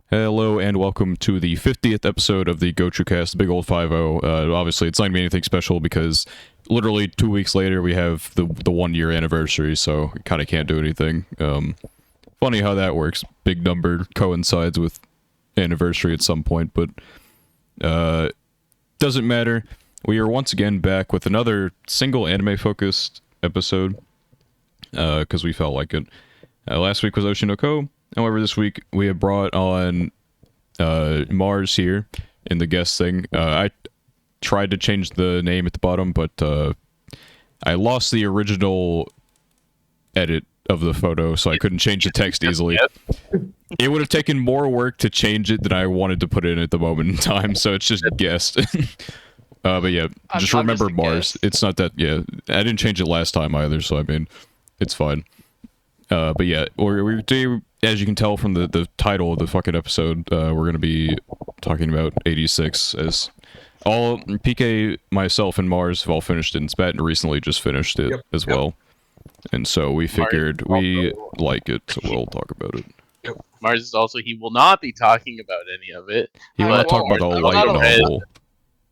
Hello and welcome to the 50th episode of the Gochuucast, the big old 50. Obviously, it's not going to be anything special because literally 2 weeks later we have the 1 year anniversary, so we kind of can't do anything. Funny how that works. Big number coincides with anniversary at some point, but doesn't matter. We are once again back with another single anime-focused episode because we felt like it. Last week was Oshinoko. However, this week we have brought on Mars here in the guest thing. I tried to change the name at the bottom, but I lost the original edit of the photo, so I couldn't change the text easily. It would have taken more work to change it than I wanted to put in at the moment in time, so it's just guest. But yeah, just remember Mars. Guest. It's not that, yeah, I didn't change it last time either, so I mean, it's fine. But yeah, we do, as you can tell from the title of the fucking episode, we're going to be talking about 86, as all PK, myself, and Mars have all finished it, and Spat recently just finished it as well. And so we figured we like it, so we'll talk about it. Mars is also, he will not be talking about any of it. He will not talk about the light novel.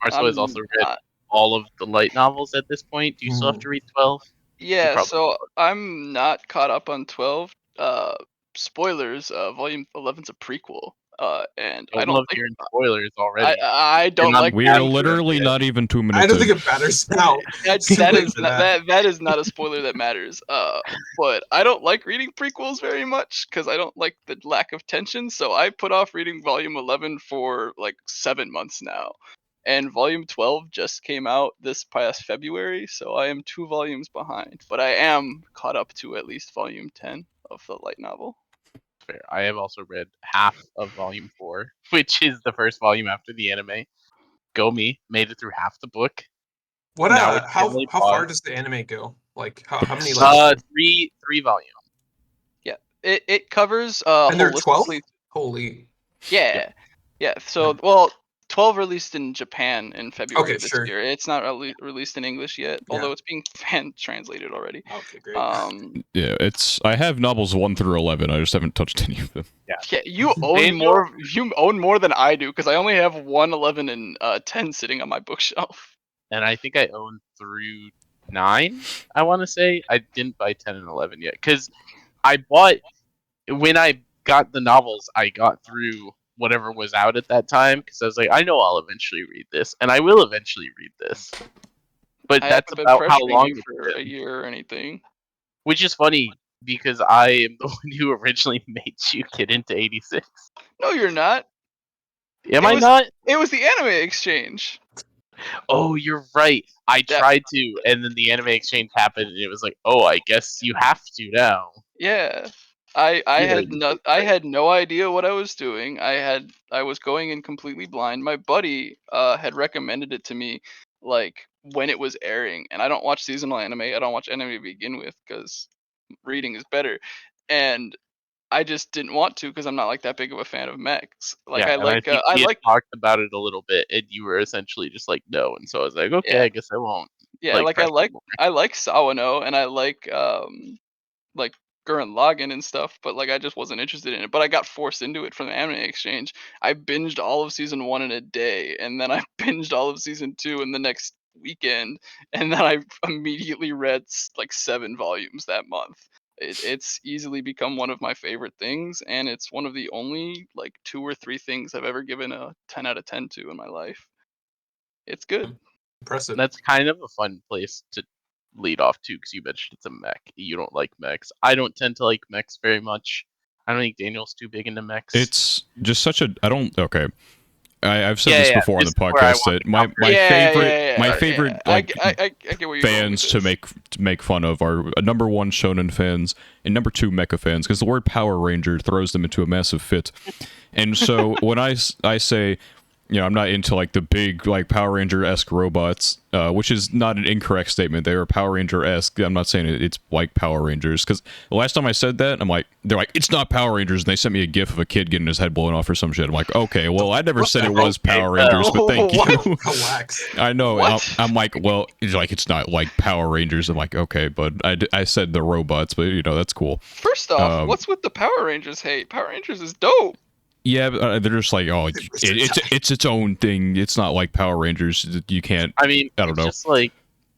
Mars has also read all of the light novels at this point. Do you still have to read 12? Yeah, so I'm not caught up on 12. Spoilers, Volume 11's a prequel. And I don't think hearing spoilers already. I don't like. We are literally not even 2 minutes. I don't think it matters now. that is not a spoiler that matters. But I don't like reading prequels very much because I don't like the lack of tension. So I put off reading Volume 11 for like 7 months now, and Volume 12 just came out this past February. So I am 2 volumes behind, but I am caught up to at least Volume 10 of the light novel. Fair. I have also read half of Volume 4, which is the first volume after the anime. Go me, made it through half the book. What? How far does the anime go? Like how many? Three volumes. Yeah, it covers. And they're 12. Holy. Yeah. So well. 12 released in Japan in February this year. It's not released in English yet, although it's being fan translated already. Okay, great. Yeah, I have novels 1 through 11. I just haven't touched any of them. Yeah, you own more. You own more than I do because I only have 1, 11, and 10 sitting on my bookshelf. And I think I own through 9. I want to say I didn't buy 10 and 11 yet because I bought when I got the novels. I got through whatever was out at that time because I was like, I know I'll eventually read this, and I will eventually read this. But that's about how long for a year or anything. Which is funny because I am the one who originally made you get into 86. No, you're not. Am I not? It was the anime exchange. Oh, you're right. I tried to, and then the anime exchange happened, and it was like, oh, I guess you have to now. Yeah. I had no idea what I was doing. I was going in completely blind. My buddy had recommended it to me like when it was airing, and I don't watch seasonal anime. I don't watch anime to begin with because reading is better, and I just didn't want to because I'm not like that big of a fan of mechs. Like I talked about it a little bit, and you were essentially just like no, and so I was like, okay, I guess I won't. Yeah, I like Sawano, and I like Gurren Lagann and stuff, but like I just wasn't interested in it. But I got forced into it from the anime exchange. I binged all of season 1 in a day, and then I binged all of season 2 in the next weekend, and then I immediately read like 7 volumes that month. It's easily become one of my favorite things, and it's one of the only like 2 or 3 things I've ever given a 10 out of 10 to in my life. It's good. Impressive. That's kind of a fun place to lead off to because you mentioned it's a mech. You don't like mechs. I don't tend to like mechs very much. I don't think Daniel's too big into mechs. It's just such a I've said this before on the podcast that my favorite I get where you're fans to make fun of are number 1 shonen fans and number 2 mecha fans because the word Power Ranger throws them into a massive fit. And so when I say, you know, I'm not into like the big like Power Ranger-esque robots, which is not an incorrect statement. They are Power Ranger-esque. I'm not saying it's like Power Rangers because the last time I said that, they're like, it's not Power Rangers, and they sent me a gif of a kid getting his head blown off or some shit. I'm like, okay, well, I never said it was Power Rangers, but thank you. I know. I'm like, well, it's not like Power Rangers. I'm like, okay, but I said the robots, but you know, that's cool. First off, what's with the Power Rangers hate? Power Rangers is dope. Yeah, but they're just like, oh, it's its own thing. It's not like Power Rangers. You can't. I mean, I don't it's know. just like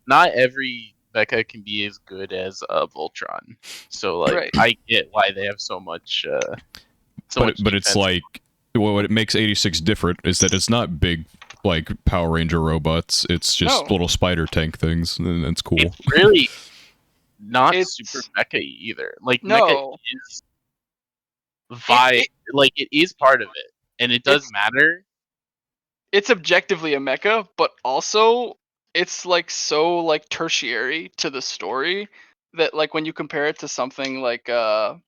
not every mecha can be as good as Voltron. So like, Right. I get why they have so much. But it's defense. like what it makes 86 different is that it's not big like Power Ranger robots. It's just No. little spider tank things, and it's cool. It's really not It's- super mecha either. Like No. mecha is like it is part of it, and it does matter. It's objectively a mecha, but also it's like so like tertiary to the story that like when you compare it to something like a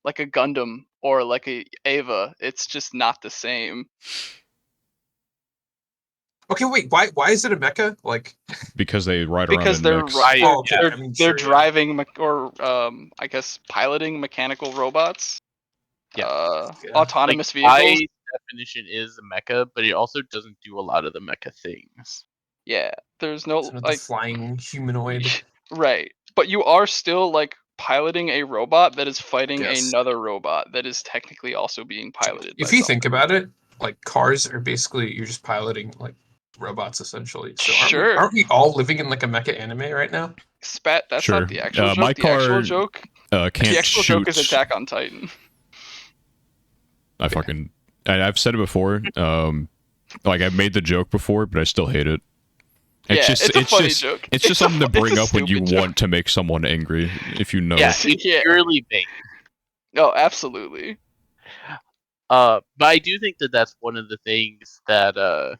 Gundam or like a Ava, it's just not the same. Okay, wait. Why is it a mecha? Like Because they ride Because around in they're mechs. they're driving or I guess piloting mechanical robots. Yeah. Autonomous like, vehicles. By definition is a mecha, but it also doesn't do a lot of the mecha things. Yeah, there's no it's not like the flying humanoid. right, but you are still like piloting a robot that is fighting Yes. another robot that is technically also being piloted. If you think about it, like cars are basically you're just piloting like robots essentially. So aren't we all living in like a mecha anime right now? Spat, that's Sure. not the actual joke. My The actual car joke, can't the actual shoot. joke is Attack on Titan. I've said it before. Like I've made the joke before, but I still hate it. It's a funny joke. It's just something to bring up when you joke. want to make someone angry. If you know. Yeah, it's purely bait. Oh, absolutely. But I do think that that's one of the things that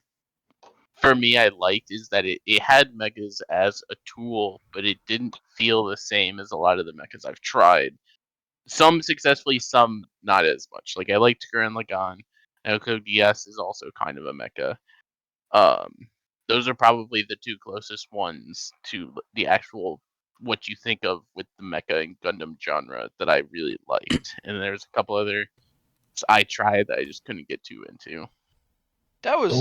for me I liked is that it had mechas as a tool, but it didn't feel the same as a lot of the mechas I've tried. Some successfully, some not as much. Like I liked Gurren Lagann. Gochuucast is also kind of a mecha. Those are probably the two closest ones to the actual what you think of with the mecha and Gundam genre that I really liked. And there's a couple other I tried that I just couldn't get too into. That was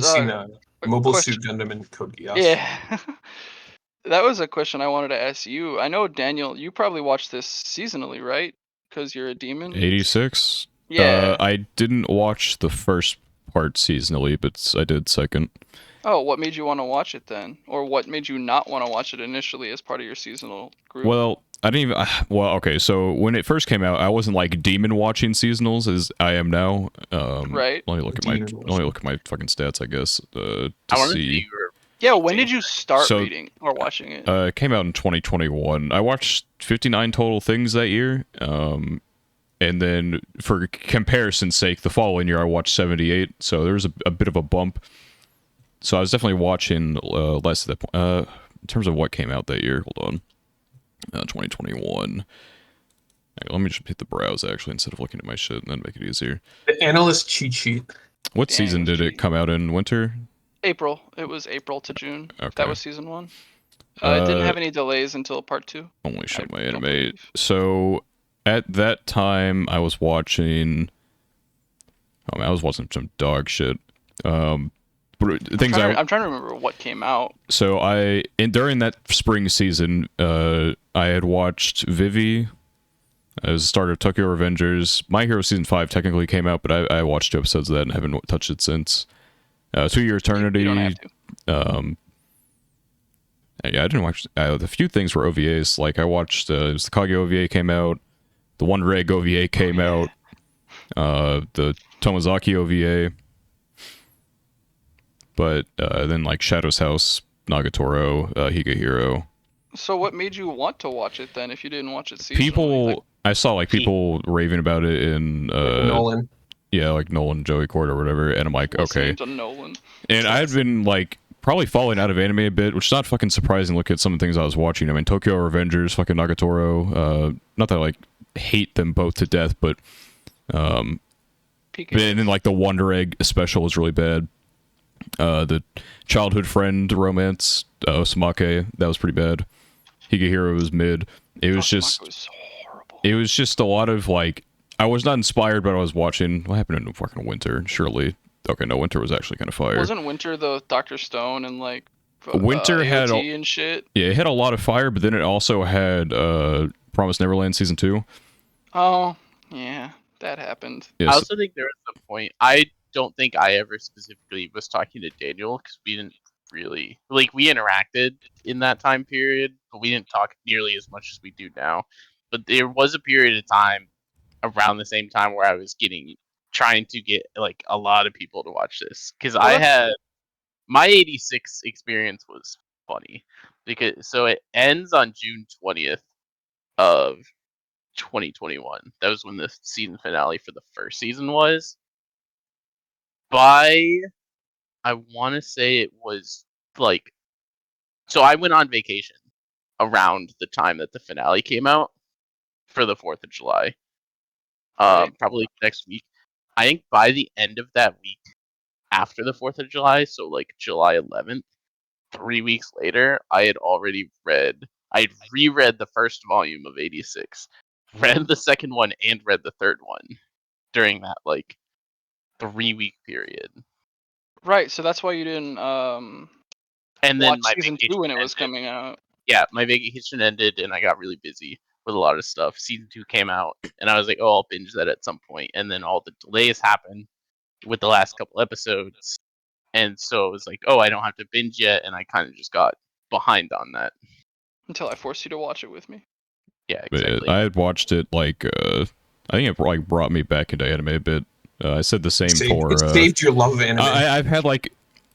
Mobile Suit Gundam and Code Geass. Yeah. That was a question I wanted to ask you. I know, Daniel, you probably watched this seasonally, right? Because you're a demon? 86? Yeah. I didn't watch the first part seasonally, but I did second. Oh, what made you want to watch it then? Or what made you not want to watch it initially as part of your seasonal group? Well, I didn't even... Well, okay, so when it first came out, I wasn't like demon watching seasonals as I am now. Right. Let me look at my fucking stats, I guess, to see. Yeah, when did you start reading or watching it? It came out in 2021. I watched 59 total things that year. And then, for comparison's sake, the following year I watched 78. So there was a bit of a bump. So I was definitely watching less at that point. In terms of what came out that year, hold on. 2021. Let me just hit the browse actually instead of looking at my shit and then make it easier. The analyst cheat sheet. What season did it come out in? Winter? April. It was April to June. Okay. That was season 1. It didn't have any delays until part 2. Only show my anime. So at that time, I was watching. Oh man, I was watching some dog shit. I'm trying to remember what came out. So during that spring season, I had watched Vivi. As the start of Tokyo Revengers. My Hero Season 5 technically came out, but I watched 2 episodes of that and haven't touched it since. 2 Year Eternity. You don't have to. Yeah, I didn't watch. The few things were OVAs. Like I watched the Kage OVA came out, the One Reg OVA came out, the Tomozaki OVA. But then like Shadow's House, Nagatoro, Higehiro. So what made you want to watch it then if you didn't watch it seasonally? I saw like people raving about it in Nolan. Yeah, like Nolan, Joey Court or whatever, and I'm like, okay. To Nolan. And I had been like probably falling out of anime a bit, which is not fucking surprising. Look at some of the things I was watching. I mean, Tokyo Revengers, fucking Nagatoro. Not that I like hate them both to death, but and then like the Wonder Egg special was really bad. The childhood friend romance, Osamake, that was pretty bad. Higehiro was mid. It was just horrible. It was just a lot of like I was not inspired, but I was watching. What happened in fucking Winter? Surely, okay, no, Winter was actually kind of fire. Wasn't Winter the Dr. Stone and like Winter had and shit? Yeah, it had a lot of fire, but then it also had Promised Neverland season 2. Oh yeah, That happened. Yes. I also think there was a point. I don't think I ever specifically was talking to Daniel because we didn't really we interacted in that time period, but we didn't talk nearly as much as we do now. But there was a period of time around the same time where I was trying to get like a lot of people to watch this because I had my 86 experience was funny because so it ends on June 20th of 2021. That was when the season finale for the first season was. By I want to say it was like so I went on vacation around the time that the finale came out for the 4th of July. Right. Probably next week. I think by the end of that week after the 4th of July, so like July 11th, 3 weeks later, I had reread the first volume of 86, read the second one and read the third one during that like 3-week period. Right. So that's why you didn't And then watch my season vacation 2 when it was ended. coming out. Yeah, my vacation ended and I got really busy with a lot of stuff. Season 2 came out and I was like, oh, I'll binge that at some point. And then all the delays happened with the last couple episodes. And so it was like, oh, I don't have to binge yet. And I kind of just got behind on that. Until I forced you to watch it with me. Yeah, exactly. I had watched it like I think it like brought me back into anime a bit. I said the same for it saved your love of anime. I've had like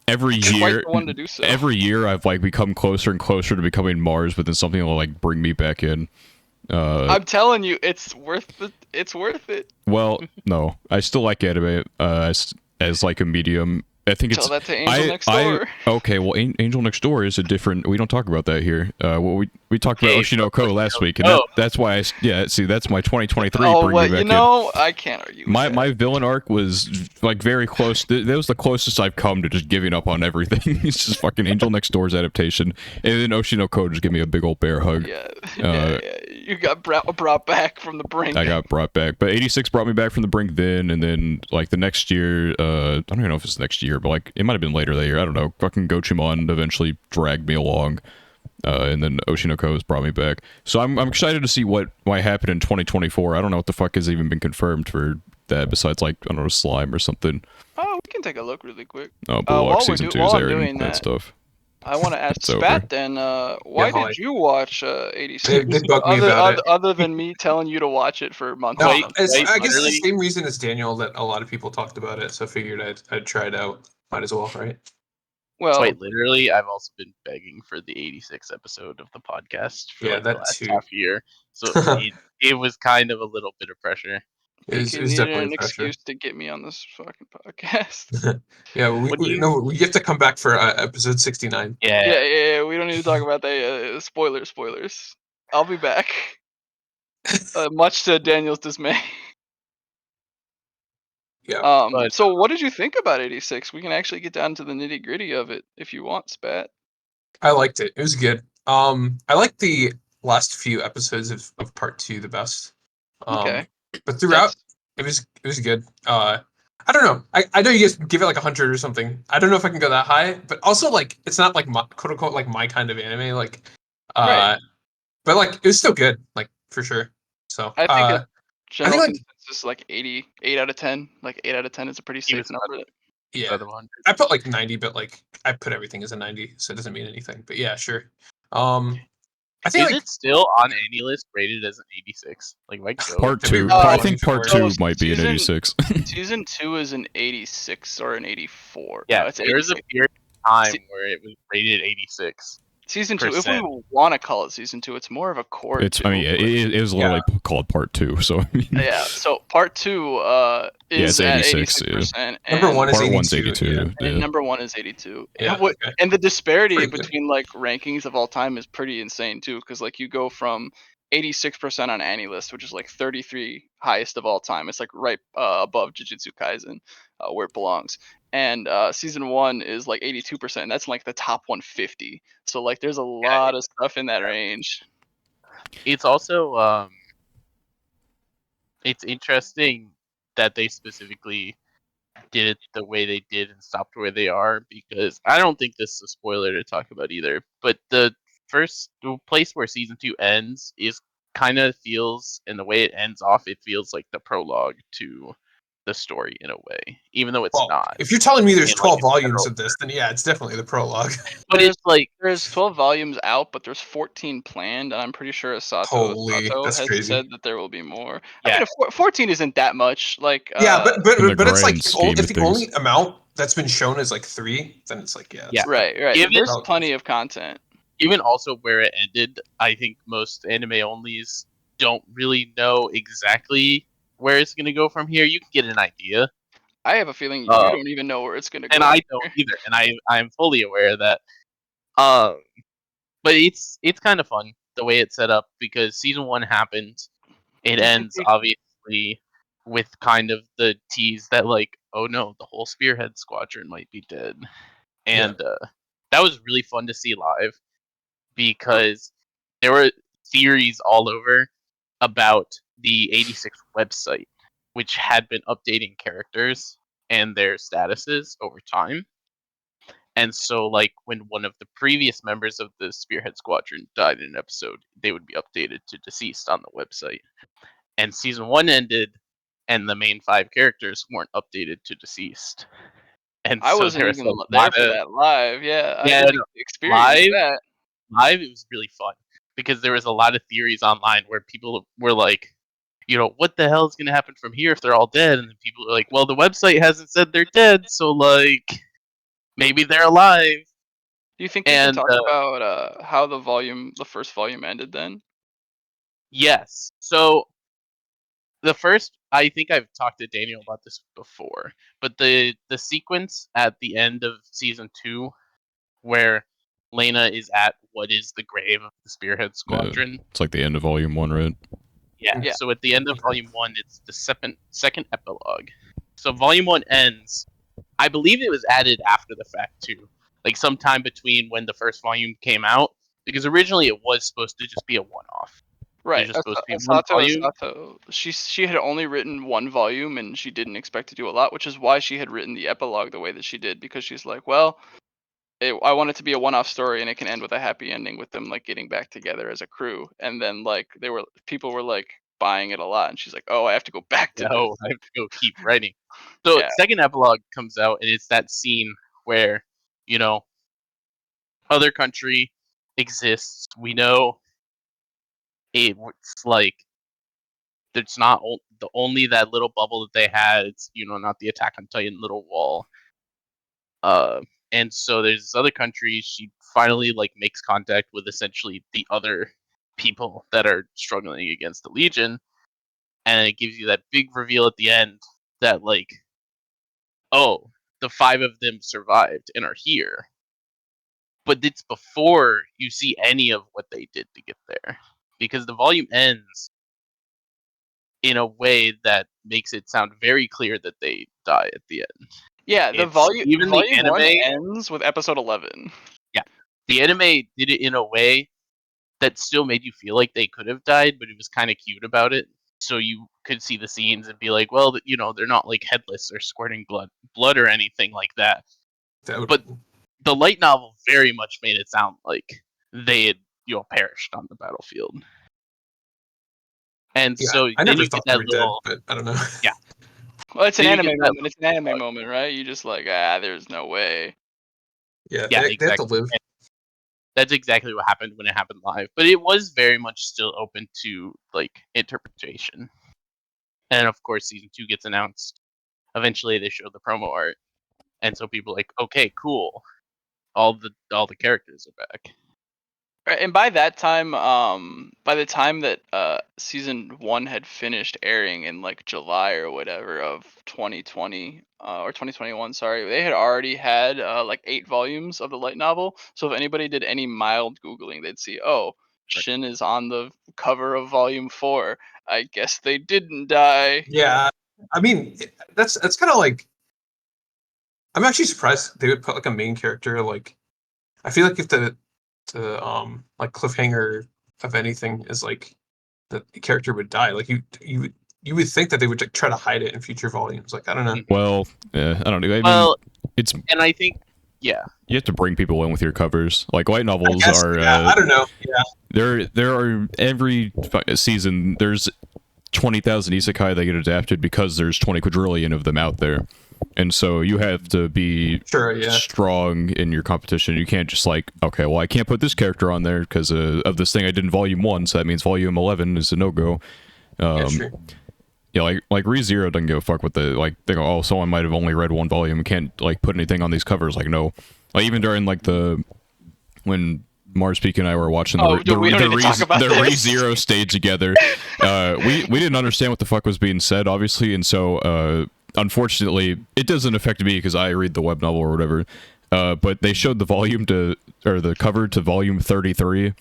every You're year quite the one to do so. every year I've like become closer and closer to becoming Mars, but then something will like bring me back in. I'm telling you, it's worth it. It's worth it. Well, no, I still like anime as like a medium. I think Tell it's that to Angel Next Door. Okay, well, Angel Next Door is a different. We don't talk about that here. Well, we talked about Oshinoko last week, and that's why that's my 2023. Oh, bring well, me back you know, I can't argue. With that. my villain arc was like very close. That was the closest I've come to just giving up on everything. It's just fucking Angel Next Door's adaptation, and then Oshinoko just give me a big old bear hug. Yeah. You got brought back from the brink. I got brought back, but 86 brought me back from the brink then, and then like the next year, I don't even know if it's next year, but like it might have been later that year. I don't know. Fucking Gochuucast eventually dragged me along, and then Oshinoko has brought me back. So I'm excited to see what might happen in 2024. I don't know what the fuck has even been confirmed for that besides like I don't know Slime or something. Oh, we can take a look really quick. Bullock season 2 is airing that stuff. I want to ask It's Spat over. then, why did you watch 86? They bugged me about it. Other than me telling you to watch it for months. No, I guess it's the same reason as Daniel that a lot of people talked about it, so I figured I'd try it out. Might as well, right? Well, quite literally, I've also been begging for the 86 episode of the podcast for like the last half year. So it was kind of a little bit of pressure. It was definitely an excuse to get me on this fucking podcast. Yeah, we have to come back for episode 69. Yeah. We don't need to talk about that. Spoilers. I'll be back. Much to Daniel's dismay. Yeah. So what did you think about 86? We can actually get down to the nitty gritty of it if you want, Spat. I liked it. It was good. I liked the last few episodes of part 2 the best. Okay. But throughout, it was good. I don't know. I know you guys give it like 100 or something. I don't know if I can go that high, but also like it's not like my, quote unquote like my kind of anime. Like, right. But like it was still good, like for sure. So I think a general consensus like 8 out of 10. Like 8 out of 10 is a pretty safe number. Yeah, I put like 90, but like I put everything as a 90, so it doesn't mean anything. But yeah, sure. I think is it still on any list rated as an 86? Like part 2. I think part 2 might be an 86. Season 2 is an 86 or an 84. Yeah, no, it's there was a period of time where it was rated 86. Season 2, if we want to call it Season 2, it's more of a core 2. I mean, it is literally called part 2, so yeah, so part 2 is at 86%. And number 1 is part 82. 1's 82. And number 1 is 82. Yeah, and the disparity between like rankings of all time is pretty insane too, because like you go from 86% on AniList, which is like 33 highest of all time. It's like right above Jujutsu Kaisen, where it belongs. And season 1 is like 82%. And that's like the top 150. So like there's a lot of stuff in that range. It's also it's interesting that they specifically did it the way they did and stopped where they are, because I don't think this is a spoiler to talk about either, but the place where season 2 ends is kind of feels, and the way it ends off, it feels like the prologue to the story in a way, even though it's Well, not. if you're telling me there's In, like, 12 its volumes general of this, then yeah, it's definitely the prologue. But it's like There's 12 volumes out, but there's 14 planned, and I'm pretty sure Holy, Sato that's has crazy. said that there will be more. Yeah. I mean, 14 isn't that much. Like, Yeah, In the but it's like grand scheme if of the things. only amount that's been shown is like 3, then it's like yeah. Yeah. right. Given- There's plenty of content. Even also where it ended, I think most anime onlys don't really know exactly where it's going to go from here. You can get an idea, I have a feeling you Uh, don't even know where it's gonna go. and I don't either, and I'm fully aware of that. Um, but it's kind of fun the way it's set up because season 1 happened. It ends obviously with kind of the tease that like, oh no, the whole Spearhead Squadron might be dead, and that was really fun to see live because there were theories all over about the 86 website, which had been updating characters and their statuses over time. And so, like, when one of the previous members of the Spearhead Squadron died in an episode, they would be updated to deceased on the website. And season 1 ended, and the main 5 characters weren't updated to deceased. And I so wasn't there was even a there lot for of that live. Yeah, I Yeah, didn't no, experience live that. live it was really fun because there was a lot of theories online where people were like, what the hell is going to happen from here if they're all dead? And then people are like, well, the website hasn't said they're dead, so like maybe they're alive. Do you think we can And talk about how the first volume ended then? yes, so the first, I think I've talked to Daniel about this before, but the sequence at the end of season 2 where Lena is at what is the grave of the Spearhead Squadron. It's like the end of volume 1, right? Yeah. Yeah. So at the end of volume 1, it's the second epilogue. So volume 1 ends. I believe it was added after the fact too, like sometime between when the first volume came out, because originally it was supposed to just be a one-off. It was Right. just supposed to be one volume. Sato, she had only written one volume and she didn't expect to do a lot, which is why she had written the epilogue the way that she did, because she's like, well, I want it to be a one-off story and it can end with a happy ending with them like getting back together as a crew. And then like people were like buying it a lot, and she's like, oh, I have to go back to No, this. I have to go keep writing. So Yeah. second epilogue comes out, and it's that scene where other country exists. We know it's like it's not the only that little bubble that they had. It's not the Attack on Titan little wall. And so there's this other country. She finally like makes contact with essentially the other people that are struggling against the Legion, and it gives you that big reveal at the end that like, oh, the 5 of them survived and are here. But it's before you see any of what they did to get there, because the volume ends in a way that makes it sound very clear that they die at the end. Yeah, the It's volume even the volume 1 anime. ends with episode 11. Yeah, the anime did it in a way that still made you feel like they could have died, but it was kind of cute about it. So you could see the scenes and be like, well, they're not like headless or squirting blood or anything like that. But the light novel very much made it sound like they had perished on the battlefield. And Yeah, so I then never you get thought they that were dead, little but I don't know. yeah. Well, it's an Then you anime get that moment. It's an anime moment, right? You just like, there's no way. Yeah, Yeah, they have to exactly. live. And that's exactly what happened when it happened live, but it was very much still open to like interpretation. And of course, season 2 gets announced. Eventually, they show the promo art, and so people are like, okay, cool, all the characters are back. Right, and by that time, by the time that season 1 had finished airing in like July or whatever of 2020 or 2021, sorry, they had already had like 8 volumes of the light novel. So if anybody did any mild googling, they'd see, oh, Shin is on the cover of volume 4. I guess they didn't die. Yeah, I mean that's kind of like. I'm actually surprised they would put like a main character. Like, I feel like if the like cliffhanger of anything is like the character would die, like you would think that they would like try to hide it in future volumes. Like, I don't know. Well, I don't know. I mean, Well, it's and I think Yeah. You have to bring people in with your covers. Like light I novels guess, are. yeah, I don't know. Yeah, There are every season. There's 20,000 isekai that get adapted because there's 20 quadrillion of them out there, and so you have to be sure, yeah. strong in your competition. You can't just like, okay, well, I can't put this character on there because of this thing I did in volume 1, so that means volume 11 is a no-go. Yeah, sure. Yeah, like ReZero doesn't give a fuck with the like. They go, oh, someone might have only read one volume and can't like put anything on these covers. Like, no, like even during like when Mars Peak and I were watching We don't need to talk about the this. ReZero stage together, we didn't understand what the fuck was being said, obviously, and so unfortunately, it doesn't affect me because I read the web novel or whatever. But they showed the the cover to volume 33,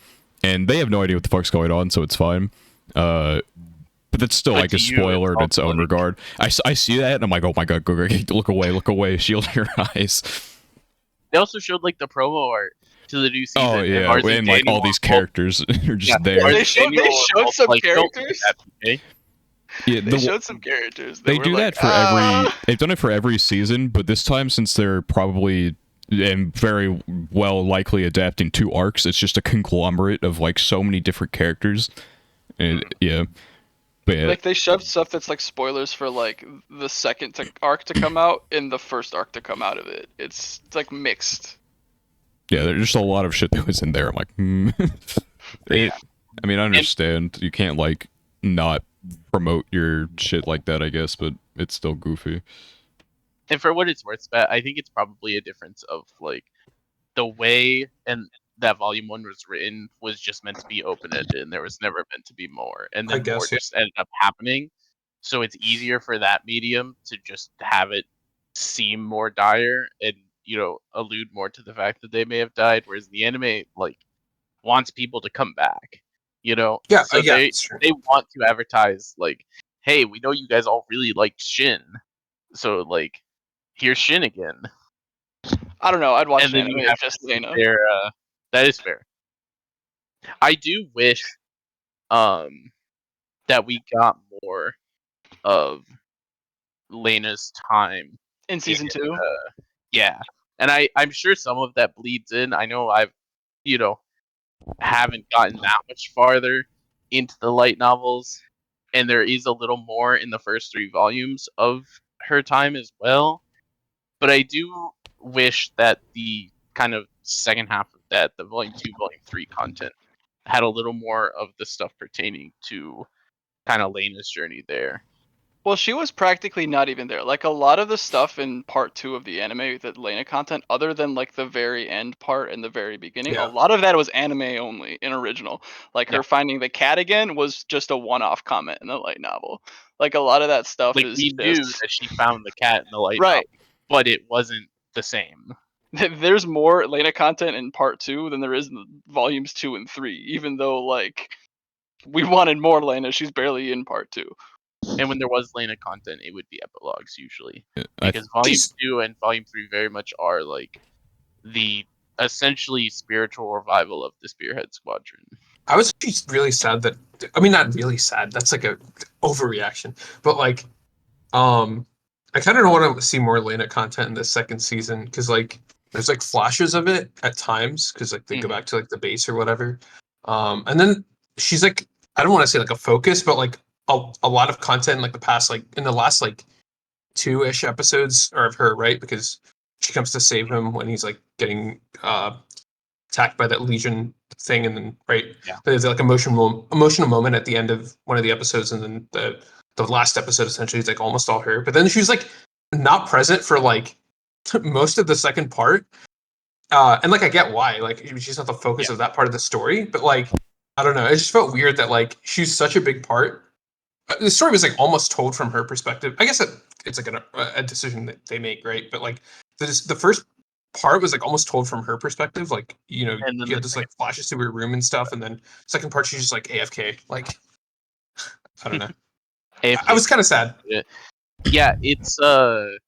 and they have no idea what the fuck's going on, so it's fine. But that's still But like a to you, spoiler in it's its own also, regard. I see that and I'm like, oh my god, go, look away, shield your eyes. They also showed like the promo art to the new season. Oh and yeah, Mars and like Daniel all these were characters are just there. Mars They and showed Daniel were both some like, "Don't do characters. that, okay?" Yeah, They showed some characters. They were do like, that for every. They've done it for every season, but this time, since they're probably and very well likely adapting 2 arcs, it's just a conglomerate of like so many different characters. And yeah, but yeah, Like they shoved stuff that's like spoilers for like the second arc to come out and the first arc to come out of it. It's like mixed. yeah, there's just a lot of shit that was in there. I'm like, Yeah. I mean, I understand you can't like not promote your shit like that, I guess, but it's still goofy. And for what it's worth, Spat, I think it's probably a difference of like the way and that volume 1 was written was just meant to be open-ended, and there was never meant to be more, and I then more guess, yeah. just ended up happening. So it's easier for that medium to just have it seem more dire and allude more to the fact that they may have died, whereas the anime like wants people to come back. Yeah, So yeah, it's true. they want to advertise like, hey, we know you guys all really liked Shin, so like here's Shin again. I don't know. I'd watch And the then anime you of have just to sit Lena. there. That is fair. I do wish that we got more of Lena's time In season 2. yeah, and I'm sure some of that bleeds in. I know I've you know haven't gotten that much farther into the light novels, and there is a little more in the first 3 volumes of her time as well. But I do wish that the kind of second half of that, the volume 2, volume 3 content, had a little more of the stuff pertaining to kind of Lena's journey there. Well, she was practically not even there. Like a lot of the stuff in part 2 of the anime, that Lena content, other than like the very end part and the very beginning, a Yeah. lot of that was anime only in original. Like her Yeah. finding the cat again was just a one-off comment in the light novel. Like a lot of that stuff Like, is we knew just that she found the cat in the light right. novel, but it wasn't the same. There's more Lena content in part 2 than there is in volumes 2 and 3, even though like we wanted more Lena. She's barely in part 2. And when there was Lena content, it would be epilogues usually, I because volume Jeez. 2 and volume 3 very much are like the essentially spiritual revival of the Spearhead Squadron. I was just really sad that I mean not really sad, that's like a overreaction. But like I kind of want to see more Lena content in the second season because like there's like flashes of it at times because like they go back to like the base or whatever. And then she's like I don't want to say like a focus, but like a lot of content in like the past like in the last like 2-ish episodes are of her, right? Because she comes to save him when he's like getting attacked by that Legion thing, and then right, Yeah. there's like emotional moment at the end of one of the episodes, and then the last episode essentially is like almost all her. But then she's like not present for like most of the second part, and like I get why, like she's not the focus of that part of the story, but like I don't know, it just felt weird that like she's such a big part. The story was like almost told from her perspective. I guess it's like a decision that they make, right? But like the first part was like almost told from her perspective. Like And then you the had this like flashes to her room and stuff, and then second part she's just like AFK. Like I don't know. I was kind of sad. Yeah, it's one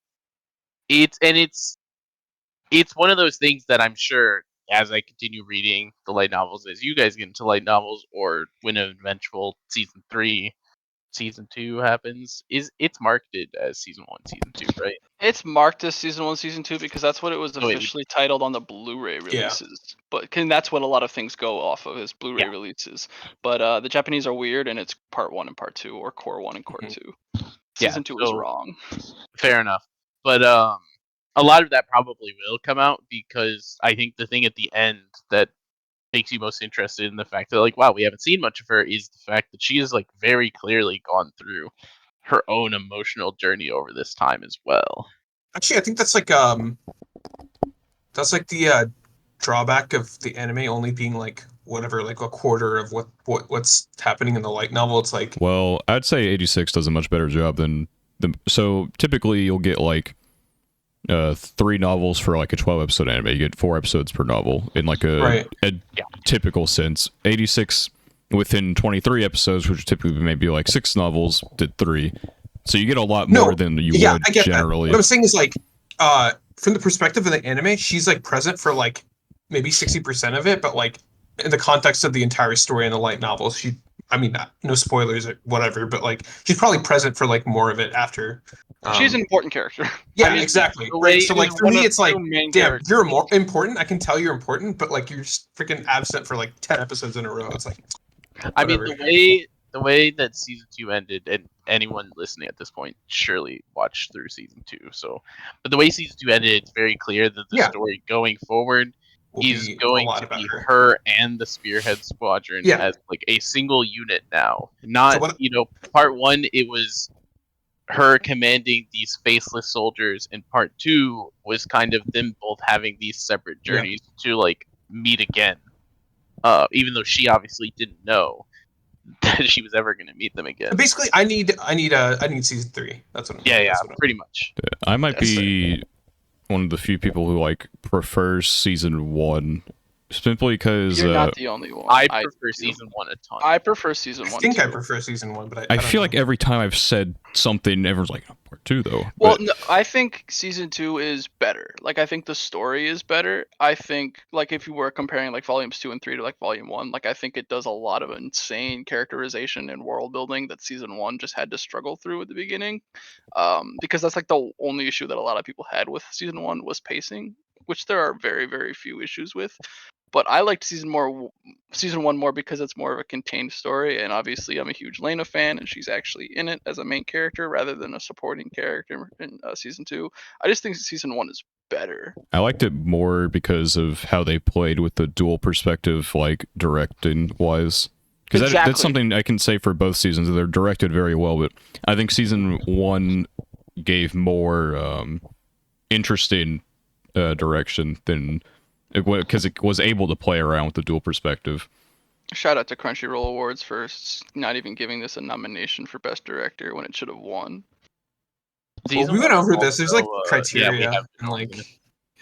of those things that I'm sure as I continue reading the light novels, as you guys get into light novels, or when an eventual season 3, season 2 happens, it's marketed as season 1, season 2, right? It's marked as season 1, season 2 because that's what it was So it would- officially titled on the Blu-ray releases. But that's what a lot of things go off of is Blu-ray Yeah. releases. But the Japanese are weird, and it's part 1 and part 2, or core 1 and core Mhm. 2. Yeah, Season 2 is so- wrong. Fair enough. But a lot of that probably will come out because I think the thing at the end that makes you most interested in the fact that, like, wow, we haven't seen much of her is the fact that she has, like, very clearly gone through her own emotional journey over this time as well. Actually, I think that's like the drawback of the anime only being like whatever, like a quarter of what's happening in the light novel. It's like Well, I'd say 86 does a much better job than the. So typically, you'll get like 3 novels for like a 12-episode anime. You get 4 episodes per novel in like a typical sense. 86 within 23 episodes, which typically maybe like 6 novels, did 3. So you get a lot more than you would I get generally. That. What I'm saying is like from the perspective of the anime, she's like present for like maybe 60% of it, but like in the context of the entire story in the light novel, no spoilers or whatever, but like she's probably present for like more of it after. She's an important character. Yeah, I mean, exactly. the way Right. So it like was for one me, of it's like, two main damn, characters. you're more important. I can tell you're important, but like you're just freaking absent for like 10 episodes in a row. It's like, I mean, whatever. the way that season 2 ended, and anyone listening at this point surely watched through season 2. So, but the way season 2 ended, it's very clear that the story going forward Will is be a going lot to be better. her and the Spearhead Squadron Yeah. as like a single unit now. Not, So what- part 1 it was her commanding these faceless soldiers, and part 2 was kind of them both having these separate journeys to like meet again. Even though she obviously didn't know that she was ever going to meet them again. Basically, I need season 3. That's what. Pretty much. I might That's be one of the few people who like prefers season 1 simply because You're not the only one. I prefer do. season 1 a ton. I prefer season 1 I think too. I prefer season 1, but I don't feel know. like every time I've said something, everyone's like, oh, part 2 though. Well, But no, I think season 2 is better. Like, I think the story is better. I think, like, if you were comparing like volumes 2 and 3 to like volume 1, like I think it does a lot of insane characterization and world building that season 1 just had to struggle through at the beginning. Because that's like the only issue that a lot of people had with season 1 was pacing, which there are very, very few issues with. But I liked season 1 more because it's more of a contained story, and obviously I'm a huge Lena fan, and she's actually in it as a main character rather than a supporting character in season 2. I just think season 1 is better. I liked it more because of how they played with the dual perspective, like directing wise. Because that's Exactly. something I can say for both seasons. They're directed very well, but I think season 1 gave more interesting direction than because it was able to play around with the dual perspective. Shout out to Crunchyroll Awards for not even giving this a nomination for Best Director when it should have won. Well, we went over this. There's like Also, criteria, we have and like,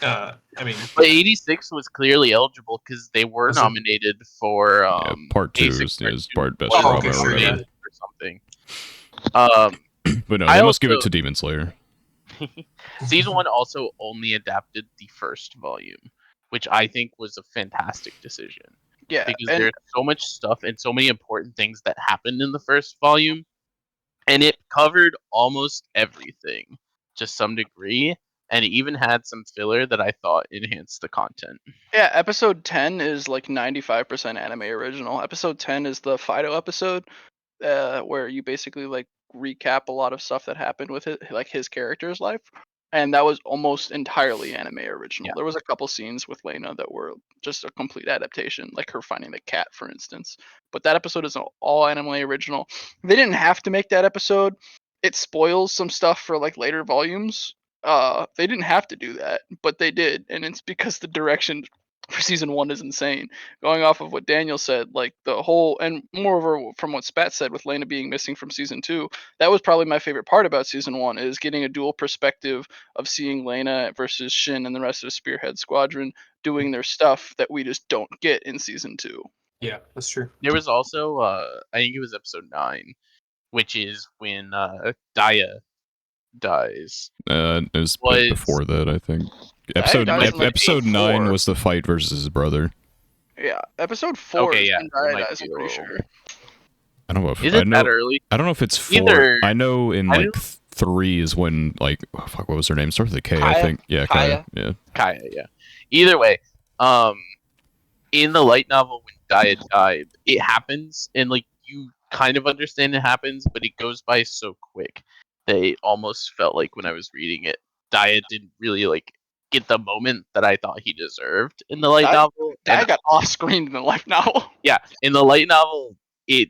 I mean, But 86 was clearly eligible because they were Was it- nominated for part 2 basic is part part best Oh, drama okay, or sure, whatever. yeah. or something. Um, But no, I they must give it also- to Demon Slayer. season 1 also only adapted the first volume, which I think was a fantastic decision. Yeah, Because and there's so much stuff and so many important things that happened in the first volume, and it covered almost everything to some degree, and it even had some filler that I thought enhanced the content. yeah, episode 10 is like 95% anime original. Episode 10 is the Fido episode, where you basically like recap a lot of stuff that happened with it, like his character's life, and that was almost entirely anime original. Yeah. There was a couple scenes with Lena that were just a complete adaptation, like her finding the cat, for instance. But that episode is all anime original. They didn't have to make that episode. It spoils some stuff for like later volumes. They didn't have to do that, but they did, and it's because the direction for season 1 is insane. Going off of what Daniel said, like the whole, and moreover from what Spat said with Lena being missing from season 2, that was probably my favorite part about season 1 is getting a dual perspective of seeing Lena versus Shin and the rest of the Spearhead Squadron doing their stuff that we just don't get in season 2. yeah, that's true. There was also, I think it was episode 9, which is when Daya dies. It was a Was- bit before that, I think. Episode dies in, like, episode 9 4. was the fight versus his brother. Yeah, episode 4 Okay, is yeah, when it Daya might dies, be I'm a pretty little- sure. I don't know if Is I it know. that early? I don't know if it's 4. Either- I know in I like don't- 3 is when, like, oh, fuck, what was her name? Starts with a K, I Kaya? think. Yeah, Kaya. Yeah. Kaya, yeah. Either way, in the light novel when Daya died, it happens, and like you kind of understand it happens, but it goes by so quick that it almost felt like when I was reading it, Daya didn't really like get the moment that I thought he deserved in the light novel. Daya And got off-screen in the light novel. yeah, in the light novel, it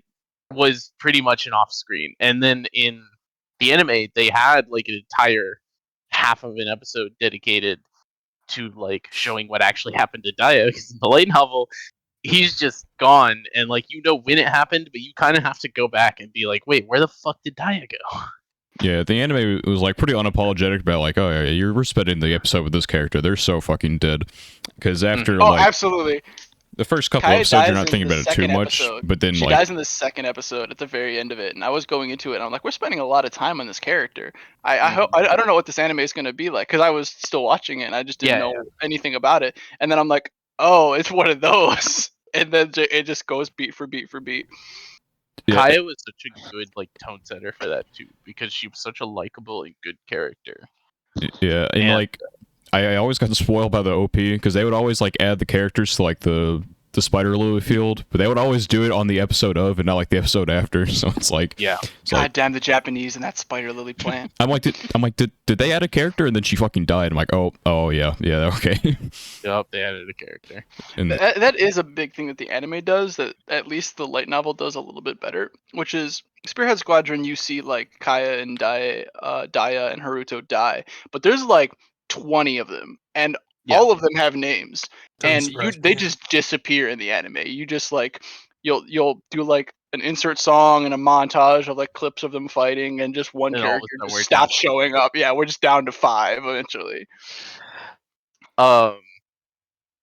was pretty much an off-screen, and then in the anime, they had like an entire half of an episode dedicated to like showing what actually happened to Daya. Because in the light novel, he's just gone, and like you know when it happened, but you kind of have to go back and be like, wait, where the fuck did Daya go? Yeah, the anime was like pretty unapologetic about like, oh yeah, you're spending the episode with this character. They're so fucking dead. Because after Oh, like absolutely. the first couple Kaya episodes, you're dies not in thinking the about it too second much. episode. But then She like, dies in the second episode at the very end of it, and I was going into it, and I'm like, we're spending a lot of time on this character. I don't know what this anime is going to be like, because I was still watching it, and I just didn't know anything about it. And then I'm like, oh, it's one of those. And then it just goes beat for beat for beat. yeah, Kaya was such a good like tone setter for that too, because she was such a likable and good character. yeah, and like I always got spoiled by the OP because they would always like add the characters to like the spider lily field, but they would always do it on the episode of and not like the episode after. So it's like, Yeah. God damn the Japanese and that spider lily plant. I'm like, did they add a character? And then she fucking died. I'm like, oh yeah, okay. Yep, they added a character. And That is a big thing that the anime does, that at least the light novel does a little bit better, which is Spearhead Squadron. You see like Kaya and Daya and Haruto die, but there's like 20 of them, and all of them have names, and they just disappear in the anime. You just like you'll do like an insert song and a montage of like clips of them fighting, and just one And all of a character sudden just we're stops showing up. Yeah, we're just down to 5 eventually.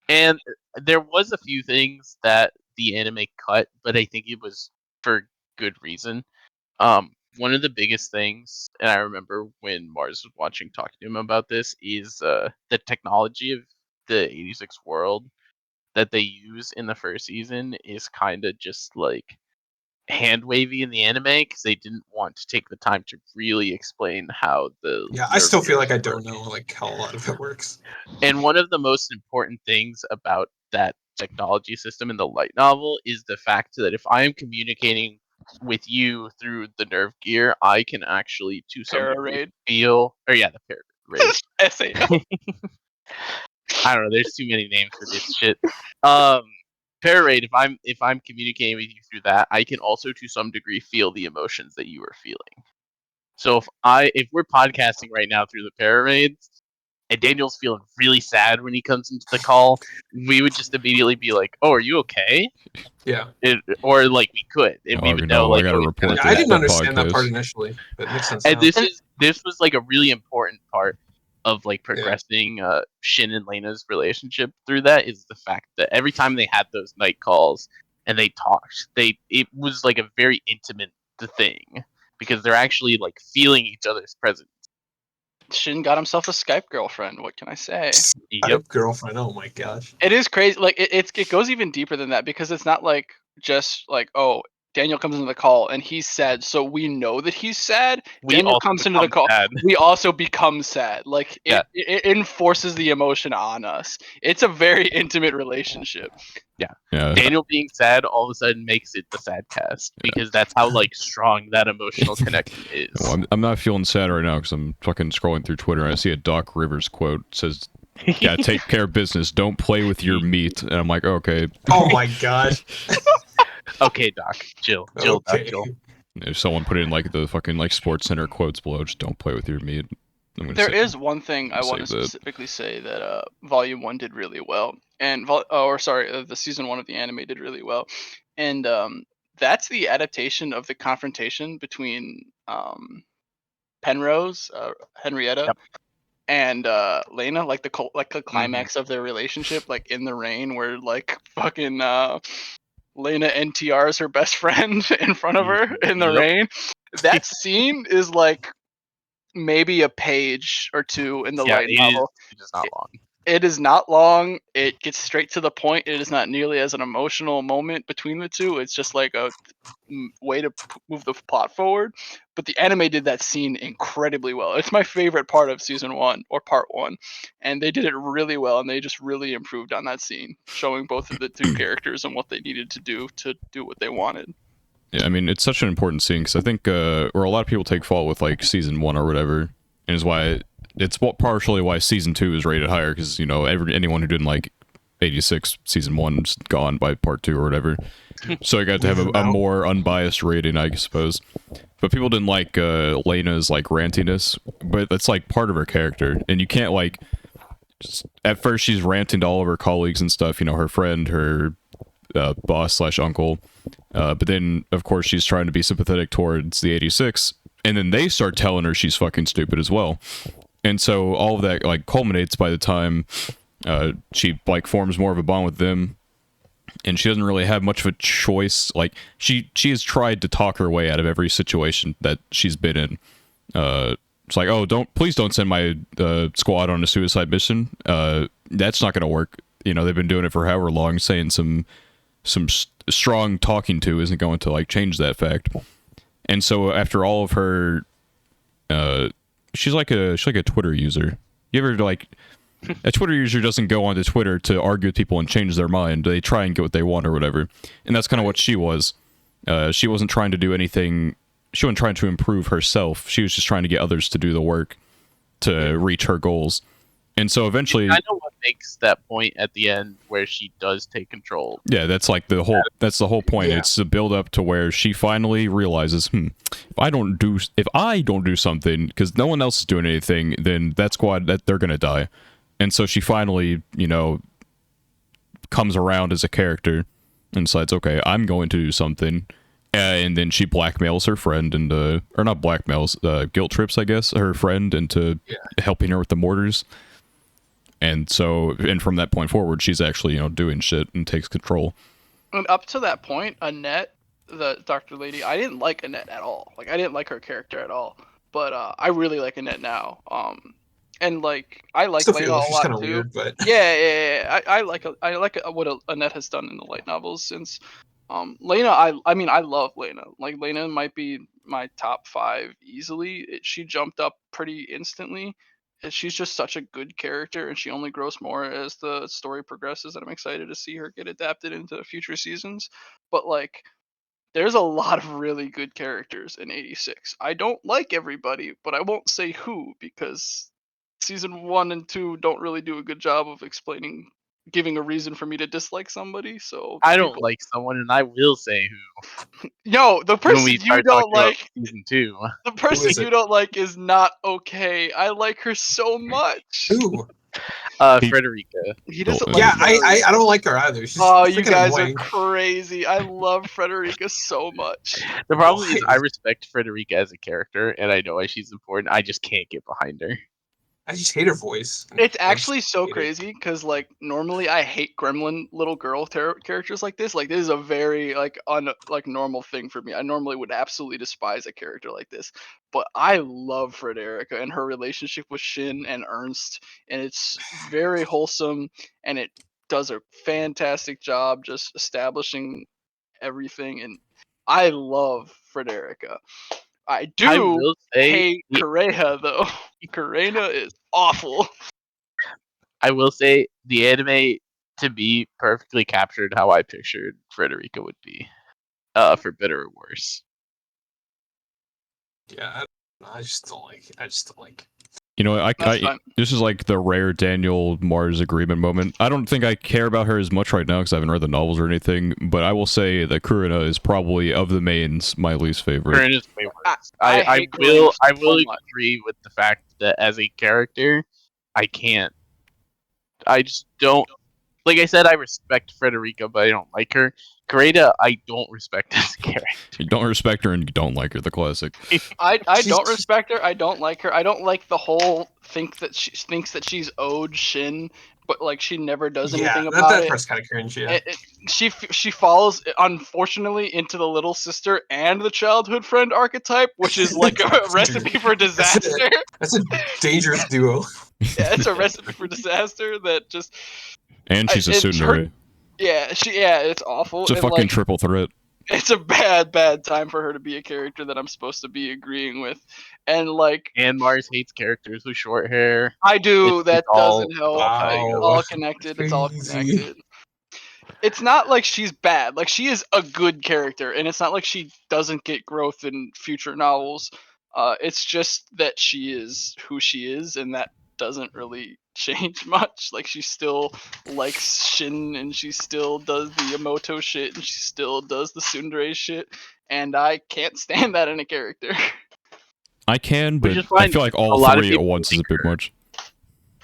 And there was a few things that the anime cut, but I think it was for good reason. One of the biggest things, and I remember when Mars was watching, talking to him about this, is the technology of the 86 world that they use in the first season is kind of just like hand wavy in the anime because they didn't want to take the time to really explain how the I still feel like I work. don't know like how a lot of it works. And one of the most important things about that technology system in the light novel is the fact that if I am communicating with you through the nerve gear, I can actually to some degree Para-raid. feel, or yeah, the para-raid. SAO. I don't know. There's too many names for this shit. Para-raid. If I'm communicating with you through that, I can also to some degree feel the emotions that you are feeling. So if we're podcasting right now through the para-raids, and Daniel's feeling really sad when he comes into the call, we would just immediately be like, "Oh, are you okay?" Yeah. Or like we could, and we would know like, I gotta oh, report. Yeah, I didn't that understand that podcast. part initially, but it makes sense and now. this was like a really important part of like progressing Shin and Lena's relationship through that is the fact that every time they had those night calls and they talked, it was like a very intimate thing because they're actually like feeling each other's presence. Shin got himself a Skype girlfriend. What can I say? Yep. Girlfriend. Oh my gosh. It is crazy. Like it goes even deeper than that, because it's not like just like, oh, Daniel comes into the call and he's sad, so we know that he's sad. We Daniel also comes into the become call. sad. We also become sad. Like Yeah. it enforces the emotion on us. It's a very intimate relationship. Yeah. Daniel being sad all of a sudden makes it the sad cast because that's how like strong that emotional connection is. Well, I'm not feeling sad right now because I'm fucking scrolling through Twitter and I see a Doc Rivers quote. It says, "Yeah, take care of business. Don't play with your meat." And I'm like, okay. Oh my gosh. Okay, Doc, chill, Doc, chill. If someone put it in like the fucking like Sports Center quotes below, just don't play with your meat. There is one thing I want to save that. specifically say that Volume 1 did really well, and the Season 1 of the anime did really well, and that's the adaptation of the confrontation between Penrose, Henrietta, Yep. and Lena, like the climax of their relationship, like in the rain, where like fucking Lena NTR is her best friend in front of her in the Yep. rain. That scene is like maybe a page or two in the light novel. It's not long. It is not long. It gets straight to the point. It is not nearly as an emotional moment between the two. It's just like a way to move the plot forward. But the anime did that scene incredibly well. It's my favorite part of season 1 or part 1, and they did it really well. And they just really improved on that scene, showing both of the two characters and what they needed to do what they wanted. Yeah, I mean, it's such an important scene because I think, or a lot of people take fault with like season 1 or whatever, and is why it's partially why season 2 is rated higher because anyone who didn't like 86 season 1 is gone by part 2 or whatever. So I got to have a more unbiased rating, I suppose. But people didn't like Lena's like rantiness, but that's like part of her character, and you can't like. At first, she's ranting to all of her colleagues and stuff. Her friend, her boss / uncle. But then, of course, she's trying to be sympathetic towards the 86, and then they start telling her she's fucking stupid as well. And so all of that like culminates by the time she like forms more of a bond with them, and she doesn't really have much of a choice. Like she has tried to talk her way out of every situation that she's been in. It's like, oh, please don't send my squad on a suicide mission. That's not going to work. They've been doing it for however long. Saying some strong talking to isn't going to like change that fact. And so after all of her, she's like a Twitter user. You ever like a Twitter user doesn't go onto Twitter to argue with people and change their mind. They try and get what they want or whatever. And that's kind of what she was. She wasn't trying to do anything. She wasn't trying to improve herself. She was just trying to get others to do the work to reach her goals. And so eventually, I know what makes that point at the end where she does take control. Yeah, that's like the whole. That's the whole point. Yeah. It's the build up to where she finally realizes, if I don't do something because no one else is doing anything, then that squad they're gonna die. And so she finally, comes around as a character and decides, okay, I'm going to do something. And then she blackmails her friend into, or not blackmails, guilt trips, I guess, her friend into helping her with the mortars. And so, and from that point forward, she's actually, doing shit and takes control. And up to that point, Annette, the doctor lady, I didn't like Annette at all. Like, I didn't like her character at all. But I really like Annette now. And like, I like Still Lena feel a she's lot kind of too. weird, but Yeah. I like what Annette has done in the light novels since. Lena, I mean, I love Lena. Like, Lena might be my top 5 easily. She jumped up pretty instantly. And she's just such a good character, and she only grows more as the story progresses. And I'm excited to see her get adapted into future seasons. But like, there's a lot of really good characters in 86. I don't like everybody, but I won't say who because season 1 and 2 don't really do a good job of giving a reason for me to dislike somebody. So I don't like someone, and I will say who. Yo, the When person we you start don't talking about like, season 2, the person is you it? don't like is not okay. I like her so much. Ooh, Frederica. He doesn't Oh, like yeah, Frederica. I don't like her either. She's Oh, you freaking guys are annoying. crazy. I love Frederica so much. The problem is Why? I respect Frederica as a character, and I know why she's important. I just can't get behind her. I just hate her voice. It's I just actually so hate it. crazy because, like, normally I hate gremlin little girl characters like this. Like, this is a very normal thing for me. I normally would absolutely despise a character like this, but I love Frederica and her relationship with Shin and Ernst, and it's very wholesome, and it does a fantastic job just establishing everything. And I love Frederica. I I do will say, hate Kureha though. Kurena is awful. I will say, the anime to be perfectly captured how I pictured Frederica would be, for better or worse. Yeah, I just don't like. I just don't like. That's fine. this is like the rare Daniel Mars agreement moment. I don't think I care about her as much right now because I haven't read the novels or anything, but I will say that Kurina is probably, of the mains, my least favorite. Kurren is way worse. I I hate will Kurren so much. agree with the fact that as a character, I can't. I just don't like I said, I respect Frederica, but I don't like her. Greta, I don't respect as a character. You don't respect her and you don't like her. The classic. I don't respect her. I don't like her. I don't like the whole think that she thinks that she's owed Shin, but like she never does anything about that it. part's kind of cringe. Yeah, She falls unfortunately into the little sister and the childhood friend archetype, which is like a recipe for disaster. that's a dangerous duo. Yeah, it's a recipe for disaster that just. And she's a tsundere. Yeah, it's awful. It's a fucking like, triple threat. It's a bad time for her to be a character that I'm supposed to be agreeing with, and like. And Mars hates characters with short hair. I do. That doesn't help. Wow. All connected. It's all connected. It's not like she's bad. Like she is a good character, and it's not like she doesn't get growth in future novels. It's just that she is who she is, and that doesn't really change much. Like she still likes Shin, and she still does the Emoto shit, and she still does the tsundere shit, and I can't stand that in a character. I can, but Which is I fine. feel like A all lot of three at people once is a think bit her- much.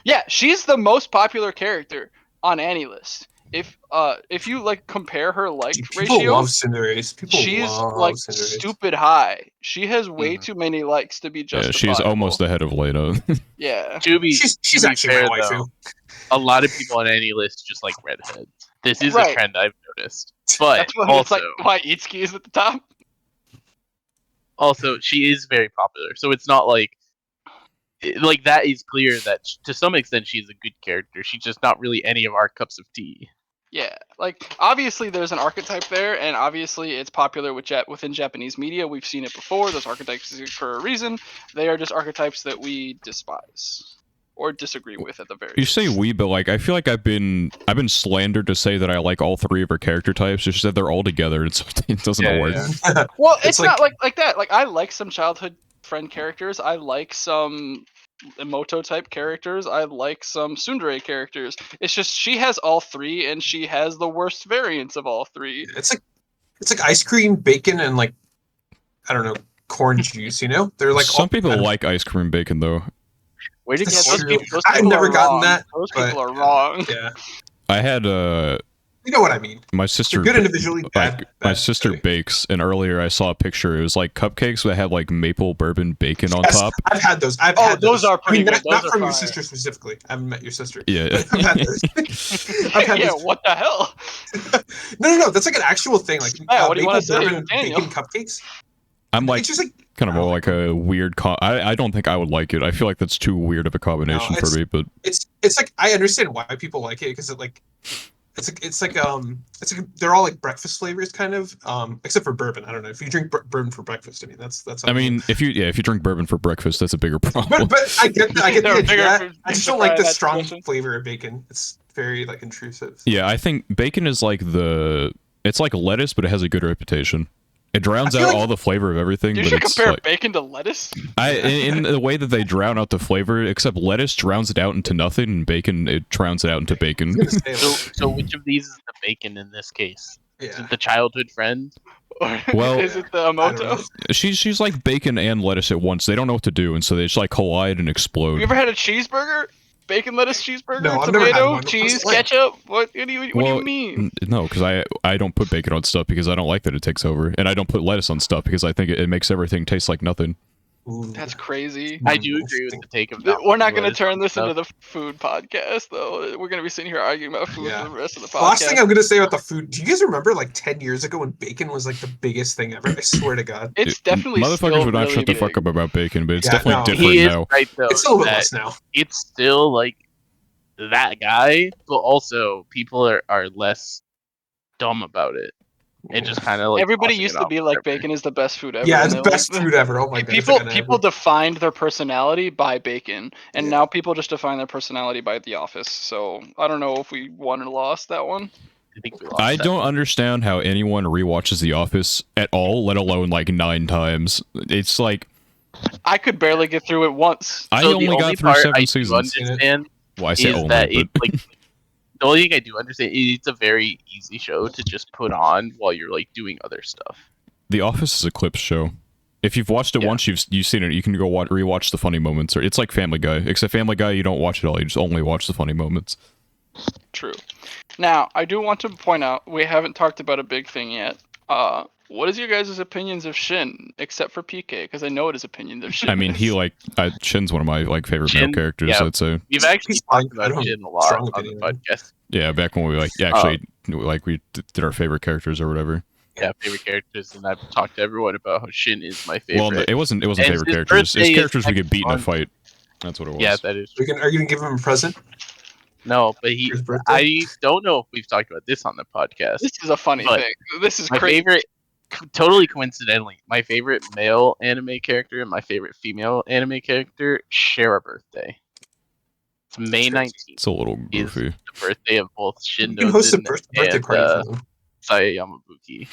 Yeah, she's the most popular character on any list. If you like compare her like Dude, people ratio, love Cindereres. People she's love like Cindereres. stupid high. She has way Mhm. too many likes to be Yeah, justifiable. she's almost ahead of Lena. Yeah. To be She's to be actually fair, my waifu. though, a lot of people on any list just like redheads. This is Right. a trend I've noticed. But That's why also, it's like why Itsuki is at the top. also she is very popular, so it's not like that is clear that to some extent she's a good character. She's just not really any of our cups of tea. Yeah, like obviously there's an archetype there, and obviously it's popular within Japanese media. We've seen it before. Those archetypes exist for a reason. They are just archetypes that we despise or disagree with at the very. You say least. we, but like I feel like I've been slandered to say that I like all three of her character types. Just that they're all together, and so it doesn't Yeah, work. yeah. Well, It's it's not like that. Like I like some childhood friend characters. I like some Emoto type characters. I like some tsundere characters. It's just she has all three, and she has the worst variants of all three. It's like ice cream, bacon, and like I don't know, corn juice. You know, they're like Some all people kind of- like ice cream bacon though. Where did That's those true. people? I've never are gotten wrong. that, Those but, people are wrong. Yeah, I had you know what I mean. my They're sister good individually, bad. like my bad sister together. bakes, and earlier I saw a picture. It was like cupcakes that had like maple bourbon bacon on Yes, top. I've had those. I've Oh, had those those. are pretty I mean, good. not Those are from your fire. sister specifically. I haven't met your sister. Yeah. But I've had those. I've had Yeah, those. what the hell? No. That's like an actual thing. Like Yeah, what do you wanna maple say, bourbon Daniel? bacon cupcakes. I'm like It's just like kind of I don't like a weird. I don't think I would like it. I feel like that's too weird of a combination No, for it's- me. But it's like I understand why people like it because it's like they're all like breakfast flavors kind of except for bourbon. I don't know if you drink bourbon for breakfast. I mean that's I mean, if you drink bourbon for breakfast, that's a bigger problem. but I get the They're bigger idea. for- I just don't like the that strong discussion. flavor of bacon. It's very like intrusive. Yeah, I think bacon is like it's like lettuce, but it has a good reputation. It drowns I out feel like- all the flavor of everything, You but should it's compare like bacon to lettuce. in the way that they drown out the flavor. Except lettuce drowns it out into nothing, and bacon it drowns it out into bacon. So which of these is the bacon in this case? Is Yeah. it the childhood friend? Or Well- is it the I don't Emoto? know. She's like bacon and lettuce at once. They don't know what to do, and so they just like collide and explode. You ever had a cheeseburger? Bacon lettuce cheeseburger? No, I've never had tomato, one. What's it cheese, like? ketchup? What do you Well, mean? No, because I don't put bacon on stuff because I don't like that it takes over, and I don't put lettuce on stuff because I think it makes everything taste like nothing. Ooh. That's crazy. I do agree with the take of We're not going to lettuce turn on this stuff. into the food podcast, though. We're going to be sitting here arguing about food Yeah. for the rest of the The last thing podcast. I'm gonna say about the food. Do you guys remember like 10 years ago when bacon was like the biggest thing ever? I swear to God. It's definitely Motherfuckers still would not really shut the big. fuck up about bacon, but it's Yeah, definitely no. different He is now. right though. It's a little bit that less now. It's still like that guy, but also people are less dumb about it. And just kind of like Everybody tossing used it to off be like whatever. bacon is the best food ever. Yeah, and it's they, the best like, food ever. Oh my God. People it's like an people ever. defined their personality by bacon, and Yeah. now people just define their personality by The Office. So I don't know if we won or lost that one. I think we lost I that. don't understand how anyone rewatches The Office at all, let alone like 9 times. It's like I could barely get through it once. I So the only got through part 7 I do seasons. understand Well, I say is only, that but it like the only thing I do understand is it's a very easy show to just put on while you're like doing other stuff. The Office is a clips show. If you've watched it Yeah. once, you've seen it. You can go rewatch the funny moments. Or it's like Family Guy, except Family Guy you don't watch it all. You just only watch the funny moments. True. Now, I do want to point out we haven't talked about a big thing yet. What is your guys' opinions of Shin, except for PK? Because I know what his opinions of Shin. I mean, Shin's one of my favorite male Shin, characters. yeah. I'd say. We've actually He's talked fine. I about don't have Shin a a lot strong on the opinion on him. podcast. Yeah, back when we we did our favorite characters or whatever. Yeah, favorite characters, and I've talked to everyone about how Shin is my Well, favorite. it wasn't And favorite his characters. It's birthday is characters we next could beat in a month. fight. That's what it was. Yeah, that is true. Are you gonna give him a present No, but for his birthday? I don't know if we've talked about this on the podcast. This is a funny But thing. This is My crazy. favorite, totally coincidentally, my favorite male anime character and my favorite female anime character share a birthday. It's May 19th. It's a little Is goofy. the birthday of both Shin You can host a Dojin birthday and party for them. Saya Yamabuki.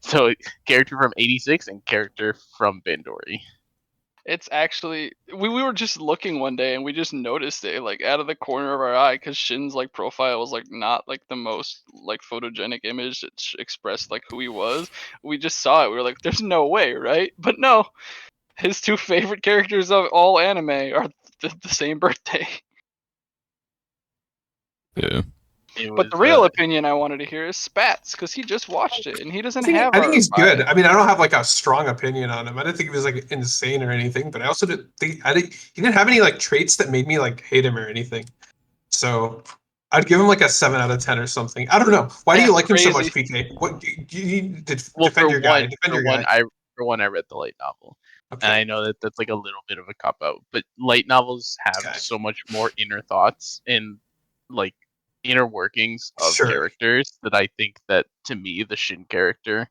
So, character from 86 and character from Bandori. It's actually we were just looking one day and we just noticed it like out of the corner of our eye because Shin's like profile was like not like the most like photogenic image that expressed like who he was. We just saw it. We were like, "There's no way, right?" But no, his two favorite characters of all anime are the same birthday. Yeah. But the real opinion I wanted to hear is Spats because he just watched it and he doesn't have. I think he's good. bias. I mean, I don't have like a strong opinion on him. I didn't think he was like insane or anything, but I also didn't think he didn't have any like traits that made me like hate him or anything. So I'd give him like a 7 out of 10 or something. I don't know. Why do you like him so much, PK? What you need to defend your guy? Defend your guy. For one, I read the light novel. Okay. And I know that that's like a little bit of a cop out, but light novels have so much more inner thoughts and like inner workings of characters that I think that to me the Shin character,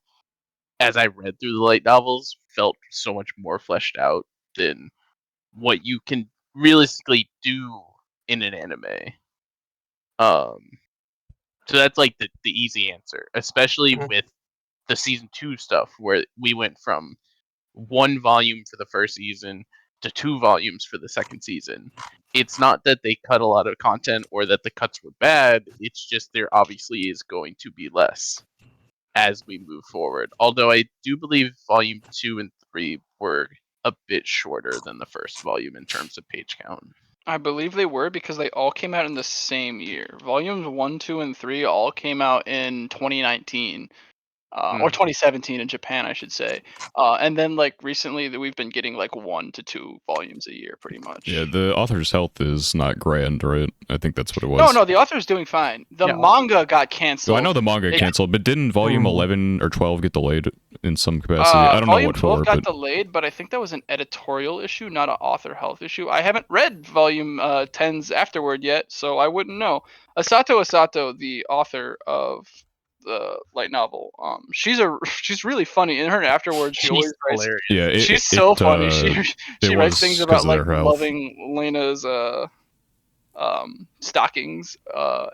as I read through the light novels, felt so much more fleshed out than what you can realistically do in an anime. So that's like the easy answer, especially with the season 2 stuff where we went from 1 volume for the first season to 2 volumes for the second season. It's not that they cut a lot of content or that the cuts were bad. It's just there obviously is going to be less as we move forward. Although I do believe volume 2 and 3 were a bit shorter than the first volume in terms of page count. I believe they were because they all came out in the same year. Volumes 1, 2, and 3 all came out in 2019. Or 2017 in Japan, I should say. And then like recently we've been getting like 1 to 2 volumes a year pretty much. Yeah, the author's health is not grand, right? I think that's what it was. No, the author's doing fine. The manga got canceled. Well, I know the manga got canceled, but didn't volume 11 or 12 get delayed in some capacity? I don't know what for. Volume 12 got delayed, but I think that was an editorial issue, not an author health issue. I haven't read volume 10's afterward yet, so I wouldn't know. Asato, the author of the light novel, she's really funny. In her afterwards, she always writes. Hilarious. Yeah, she's so funny. She writes things about like loving Lena's stockings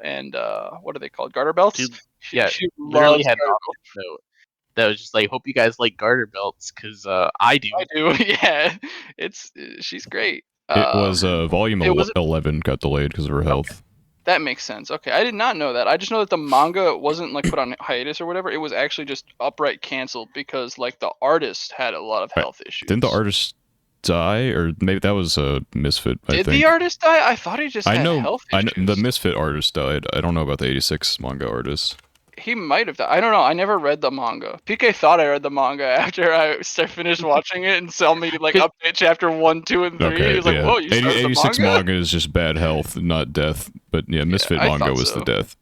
and what are they called, garter belts. She literally had an note that was just like, hope you guys like garter belts because I do. Yeah, she's great. It was volume 11 got delayed because of her health. That makes sense. Okay, I did not know that. I just know that the manga wasn't like put on hiatus or whatever. It was actually just outright canceled because like the artist had a lot of health issues. Didn't the artist die, or maybe that was a Misfit? Did the artist die? I thought he just had health issues. I know the Misfit artist died. I don't know about the 86 manga artist. He might have died. I don't know. I never read the manga. PK thought I read the manga after I finished watching it and saw me like update chapter 1, 2, and 3. Okay, he was like, "Whoa, you started 86 the manga?" manga is just bad health, not death. But yeah, Misfit manga was the death.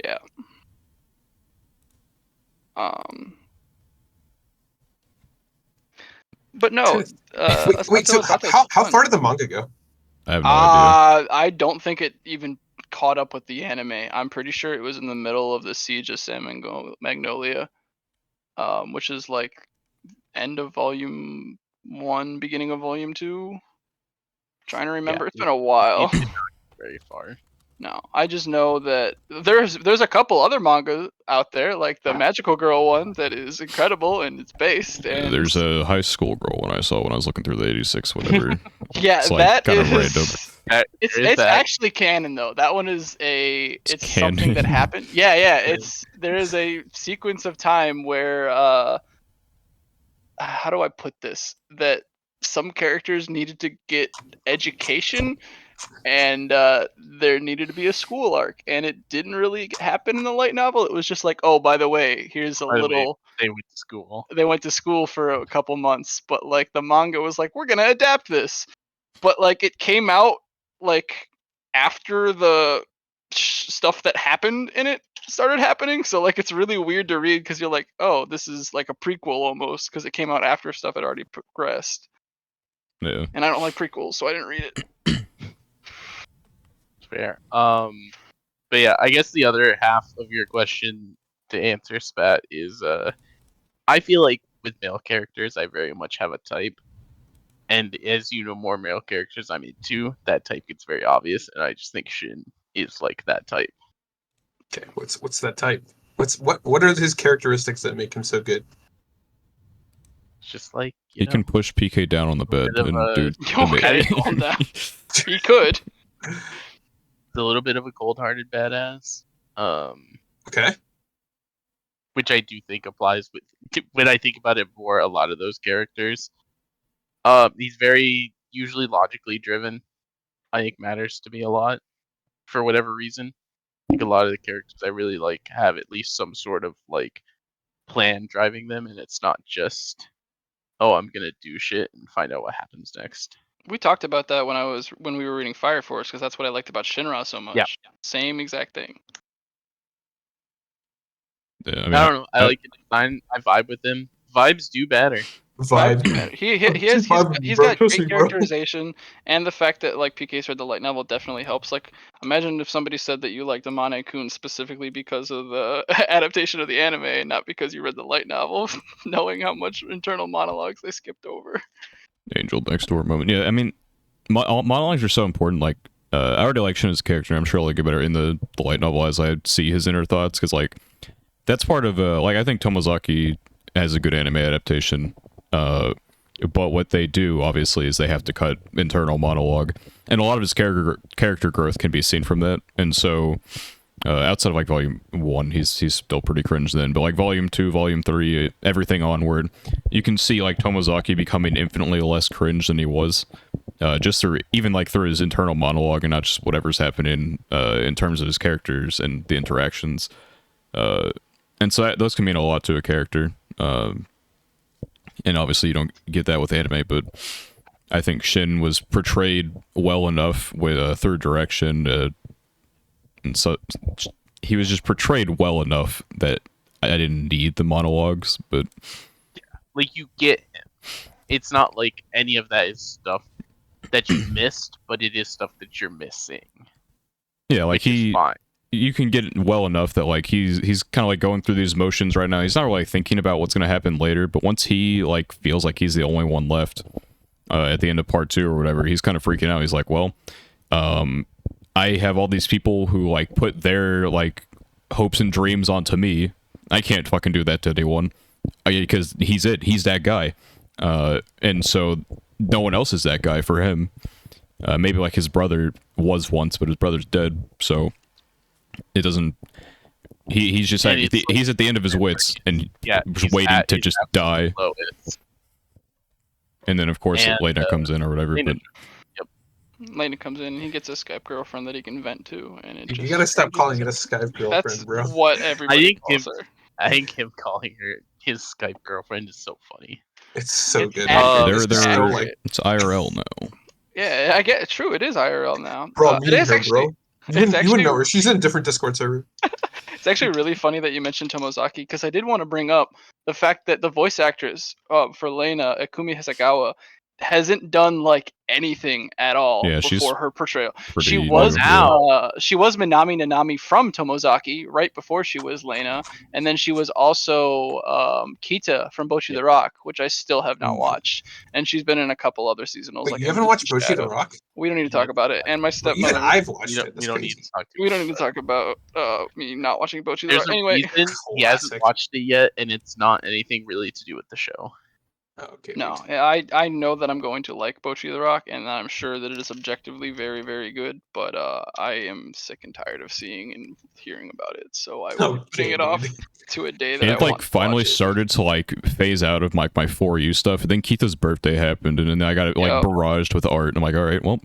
Yeah. But no. Wait. So how far did the manga go? I have no idea. I don't think it even caught up with the anime. I'm pretty sure it was in the middle of the Siege of San Magnolia, which is like end of volume 1, beginning of volume 2. Trying to remember. It's been a while. Very far. No, I just know that there's a couple other manga out there, like the Magical Girl one that is incredible and it's based. And there's a high school girl one I saw when I was looking through the 86 whatever. Yeah, it's like that kind is of random. It's actually canon though. That one is it's something that happened. Yeah. There is a sequence of time where how do I put this? That some characters needed to get education and there needed to be a school arc, and it didn't really happen in the light novel. It was just like, oh, by the way, here's a By the way, little. they went to school. They went to school for a couple months, but like the manga was like, we're gonna adapt this, but like it came out like after the stuff that happened in it started happening, so like it's really weird to read because you're like, oh, this is like a prequel almost because it came out after stuff had already progressed, Yeah. and I don't like prequels, so I didn't read it. Fair. But yeah, I guess the other half of your question to answer, Spat, is I feel like with male characters, I very much have a type, and as you know, more male characters I'm into, that type gets very obvious, and I just think Shin is like that type. Okay, what's that type? What are his characteristics that make him so good? It's just like He can push PK down on the bed bit of and a- do. Okay, calm down. He could. a little bit of a cold-hearted badass. Okay. Which I do think applies with when I think about it for a lot of those characters. He's very usually logically driven. I think matters to me a lot for whatever reason. I think a lot of the characters I really like have at least some sort of like plan driving them, and it's not just, oh, I'm gonna do shit and find out what happens next. We talked about that when we were reading Fire Force, because that's what I liked about Shinra so much. Yeah. Same exact thing. Yeah, I mean, I don't know. I like the design. I vibe with him. Vibes do better. Vibe. He's got great characterization, and the fact that like PK's read the light novel definitely helps. Like, imagine if somebody said that you liked Amane-kun specifically because of the adaptation of the anime, and not because you read the light novel, knowing how much internal monologues they skipped over. Angel next door moment. Yeah, I mean, monologues are so important. Like, I already like Shin as a character. I'm sure I'll get better in the light novel as I see his inner thoughts, because like that's part of like I think Tomozaki has a good anime adaptation. But what they do obviously is they have to cut internal monologue, and a lot of his character growth can be seen from that. And so outside of like volume 1, he's still pretty cringe then, but like volume 2, volume 3, everything onward, you can see like Tomozaki becoming infinitely less cringe than he was, just through even like through his internal monologue and not just whatever's happening in terms of his characters and the interactions. And so those can mean a lot to a character. And obviously you don't get that with anime, but I think Shin was portrayed well enough with Third Direction, and so he was just portrayed well enough that I didn't need the monologues. But Like, you get him. It's not like any of that is stuff that you missed, but it is stuff that you're missing. yeah, like Which is fine. you can get it well enough that like he's kind of like going through these motions right now. He's not really thinking about what's going to happen later, but once he like feels like he's the only one left at the end of part 2 or whatever, he's kind of freaking out. He's like, well, I have all these people who like put their like hopes and dreams onto me. I can't fucking do that to anyone because he's that guy, and so no one else is that guy for him. Maybe like his brother was once, but his brother's dead, so it doesn't. He's just like, he's at the end of his wits and just waiting to just die. Lowest. And then of course Lena comes in or whatever. Lena, but Lena comes in, and he gets a Skype girlfriend that he can vent to, and it You gotta stop calling it a Skype girlfriend, that's bro. what everybody calls her. I think him calling her his Skype girlfriend is so funny. It's so good. It's IRL now. Yeah, I get it. True, it is IRL now. Bro, It is her, actually. bro. You wouldn't know her. She's in a different Discord server. It's actually really funny that you mentioned Tomozaki, because I did want to bring up the fact that the voice actress for Lena, Akumi Hisakawa, hasn't done like anything at all before her portrayal. She was Minami Nanami from Tomozaki right before she was Lena, and then she was also Kita from Bocchi the Rock, which I still have not watched, and she's been in a couple other seasonals. Wait, like you haven't watched Bocchi the Rock? We don't need to talk about it. And my stepmother. Even I've watched it. We don't need to talk. We don't need to talk about me not watching Bocchi the Rock. There's a Anyway, reason he hasn't watched it yet, and it's not anything really to do with the show. Oh, okay. No, I know that I'm going to like Bocchi the Rock, and I'm sure that it is objectively very, very good, but I am sick and tired of seeing and hearing about it, so I will be putting it off to a day that it like finally started to like phase out of my For You stuff, and then Keitha's birthday happened, and then I got it like barraged with art, and I'm like, all right, well,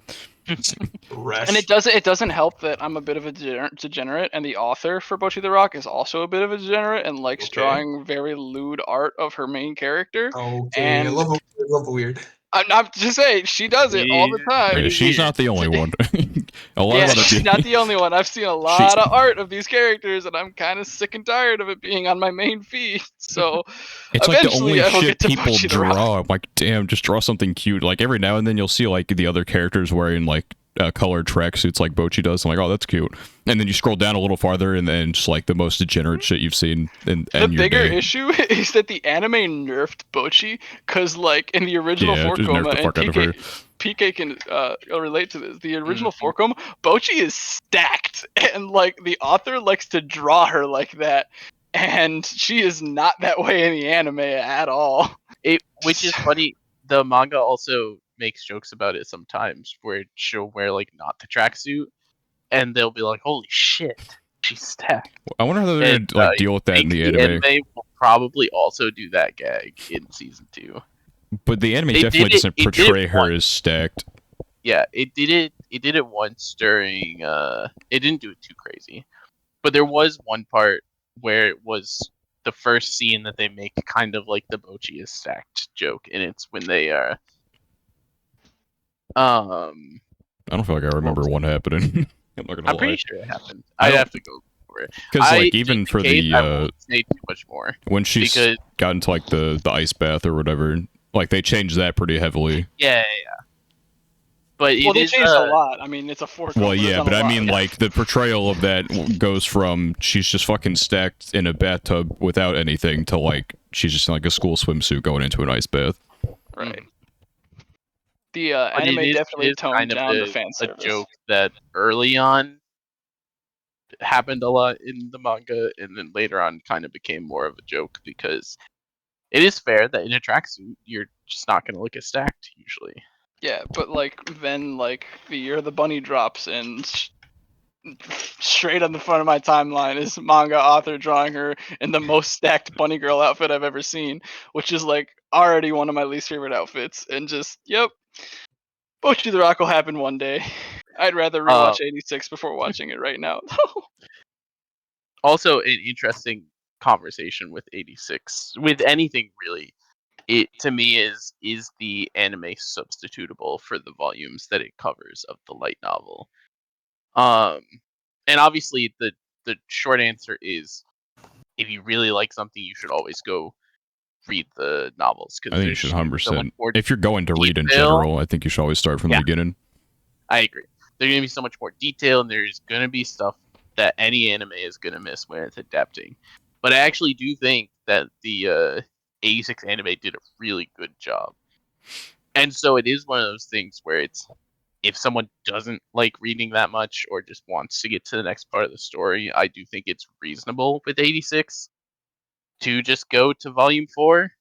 Rash. And it doesn't help that I'm a bit of a degenerate, and the author for Bocchi the Rock is also a bit of a degenerate and likes Okay. drawing very lewd art of her main character. Okay, I And love weird. I'm not just saying she does it all the time. Yeah, she's not the only one. A lot Yeah, of other she's people. not the only one. I've seen a lot of art of these characters, and I'm kind of sick and tired of it being on my main feed. So It's like the eventually only I will shit get to people Bocchi the Rock. draw. I'm like, damn, just draw something cute. Like every now and then you'll see like the other characters wearing like colored tracksuits like Bocchi does. I'm like, oh, that's cute. And then you scroll down a little farther, and then just like the most degenerate shit you've seen in The your bigger day. issue is that the anime nerfed Bocchi, because like in the original Yeah, just nerf Forcoma, the and fuck out of her. PK can relate to this. The original Forcoma, Bocchi is stacked, and like the author likes to draw her like that, and she is not that way in the anime at all. Which is funny. The manga also makes jokes about it sometimes, where she'll wear like not the tracksuit, and they'll be like, "Holy shit, she's stacked." I wonder how they're And gonna like deal with that in think the anime. will probably also do that gag in season 2. But the anime They definitely did it- doesn't it did portray it her once. as stacked. Yeah, it did it. It did it once during. It didn't do it too crazy, but there was one part where it was the first scene that they make kind of like the Bocchi is stacked joke, and it's when they are. I don't feel like I remember was it? one happening. I'm not gonna I'm lie. pretty sure it happened. I I'd don't- have to go for it. Because like In even for case, the I won't say too much more when she's because got into like the ice bath or whatever, like they changed that pretty heavily. yeah. But Well, it they is changed a lot. I mean, it's a Forcoma. Well, they've yeah, done but a I lot. mean, like the portrayal of that goes from she's just fucking stacked in a bathtub without anything to like she's just in like a school swimsuit going into an ice bath. Right. The But anime it definitely is toned kind of down the a fan service. joke that early on happened a lot in the manga, and then later on kind of became more of a joke because it is fair that in a tracksuit you're just not going to look as stacked usually. Yeah, but like then like the year the bunny drops and straight on the front of my timeline is manga author drawing her in the most stacked bunny girl outfit I've ever seen, which is like already one of my least favorite outfits. And just yep, Bocchi the Rock will happen one day. I'd rather rewatch 86 before watching it right now. Also, an interesting conversation with 86 with anything really. It to me is the anime substitutable for the volumes that it covers of the light novel. And obviously the short answer is if you really like something, you should always go read the novels I because think you should 100%. more. If you're going to read in detail. general, I think you should always start from the Yeah. beginning. I agree. There's gonna be so much more detail, and there's gonna be stuff that any anime is gonna miss when it's adapting. But I actually do think that the 86 anime did a really good job. And so it is one of those things where it's if someone doesn't like reading that much or just wants to get to the next part of the story, I do think it's reasonable with 86 to just go to volume 4.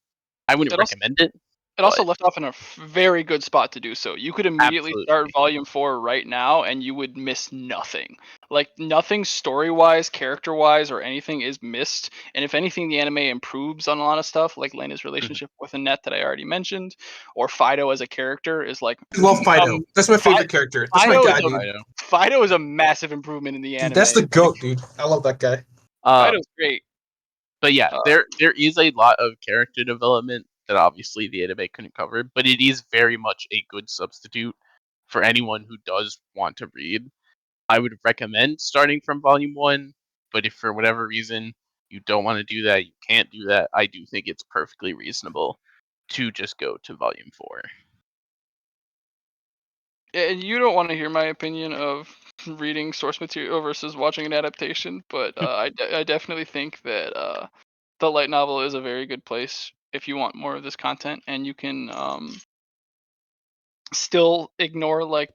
I wouldn't recommend it. It also left off in a very good spot to do so. You could immediately start Absolutely. Volume 4 right now, and you would miss nothing. Like, nothing story-wise, character-wise, or anything is missed. And if anything, the anime improves on a lot of stuff, like Lena's relationship with Annette that I already mentioned, or Fido as a character is like... I love Fido. That's my favorite character. That's my guy, dude. Fido is a massive improvement in the anime. Dude, that's the GOAT, dude. I love that guy. Fido's great. But yeah, there is a lot of character development that obviously the anime couldn't cover, but it is very much a good substitute for anyone who does want to read. I would recommend starting from volume 1, but if for whatever reason you don't want to do that, you can't do that, I do think it's perfectly reasonable to just go to volume 4. And you don't want to hear my opinion of reading source material versus watching an adaptation, but I definitely think that the light novel is a very good place if you want more of this content, and you can still ignore like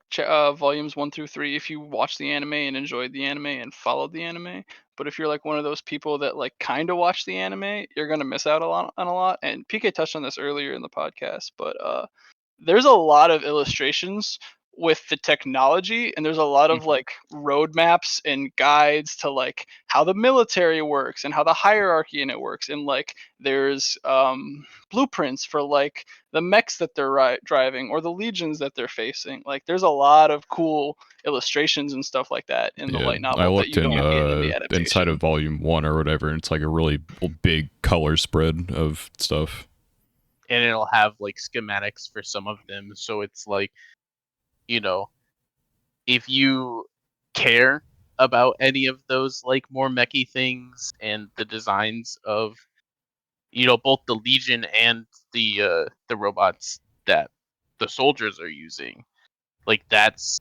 volumes 1 through 3 if you watch the anime and enjoyed the anime and followed the anime. But if you're like one of those people that like kind of watch the anime, you're gonna miss out on a lot. And PK touched on this earlier in the podcast, but there's a lot of illustrations with the technology, and there's a lot of like roadmaps and guides to like how the military works and how the hierarchy in it works, and like there's blueprints for like the mechs that they're driving or the legions that they're facing. Like there's a lot of cool illustrations and stuff like that in the light I novel that looked you don't get in the adaptation. inside of volume 1 or whatever, and it's like a really big color spread of stuff. And it'll have like schematics for some of them, so it's like, you know, if you care about any of those like more mechy things and the designs of, you know, both the Legion and the robots that the soldiers are using, like that's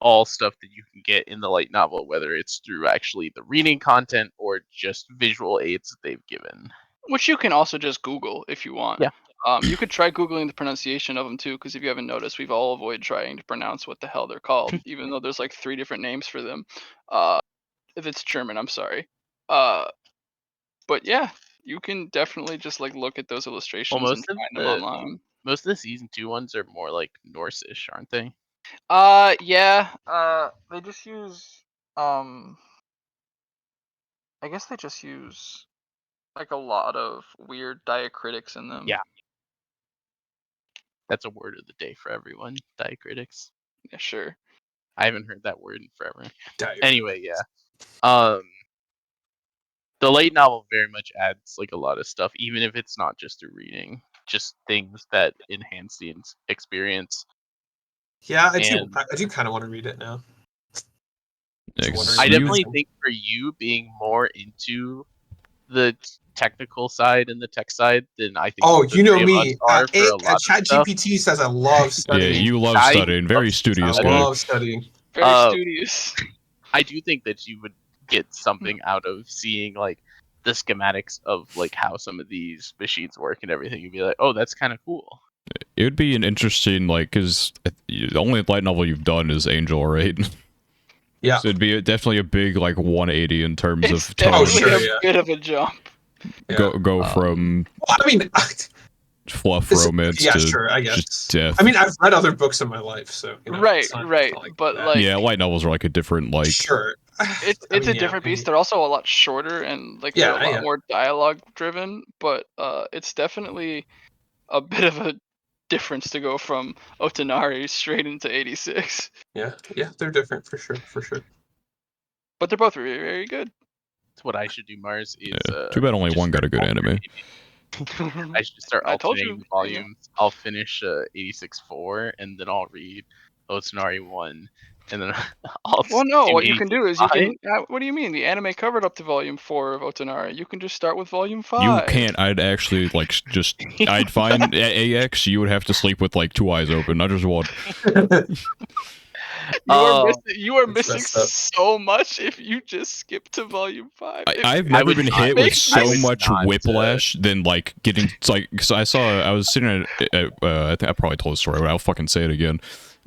all stuff that you can get in the light novel, whether it's through actually the reading content or just visual aids that they've given. Which you can also just Google if you want. Yeah. You could try Googling the pronunciation of them too, because if you haven't noticed, we've all avoided trying to pronounce what the hell they're called, even though there's like 3 different names for them. If it's German, I'm sorry. But yeah, you can definitely just like look at those Well, illustrations and find them online. most of the season 2 ones are more like Norse-ish, aren't they? Yeah. They just use I guess they just use like a lot of weird diacritics in them. Yeah. That's a word of the day for everyone. Diacritics. Yeah, sure. I haven't heard that word in forever. Diacritics. Anyway, yeah. The light novel very much adds like a lot of stuff, even if it's not just through reading, just things that enhance the experience. Yeah, I And- do kind of want to read it now. Yeah, Just 'cause I wondering. definitely think for you being more into the technical side and the tech side than I think. Oh, the you know three of me. us are for a lot of stuff. ChatGPT says I love studying. Yeah, you love I studying. Very love studious I guy. love studying. Very Uh, studious. I do think that you would get something out of seeing like the schematics of like how some of these machines work and everything. You'd be like, oh, that's kind of cool. It would be an interesting, like, because the only light novel you've done is Angel, right? Yeah. So it'd be definitely a big, like, 180 in terms It's of tone. definitely sure, a yeah. bit of a jump. Yeah. Go from Well, I mean, fluff This- romance yeah, to sure, I guess. just death. I mean, I've read other books in my life, so you know, Right, it's not right, like but, that. like- yeah, light novels are like a different, like, sure. It's I mean, a yeah, different maybe. beast. They're also a lot shorter and like they're a lot Yeah. more dialogue driven, but it's definitely a bit of a difference to go from Otonari straight into 86. Yeah, they're different for sure. But they're both very, very good. That's what I should do, Mars. Is too bad only just one got a good start anime. I should start I told alternating you, the volumes. I'll finish 86.4 and then I'll read Otonari 1 and then I'll Well, no, do what you can do is you 86.5. can. What do you mean? The anime covered up to volume 4 of Otonari. You can just start with volume 5. You can't. I'd actually, like, just... I'd find AX, you would have to sleep with, like, 2 eyes open, not just one. You are That's missing messed up. so much if you just skip to volume 5. I've never would been not- hit with makes so me- much not, whiplash than, like, getting... It's like, cause I was sitting at I think I probably told the story, but I'll fucking say it again.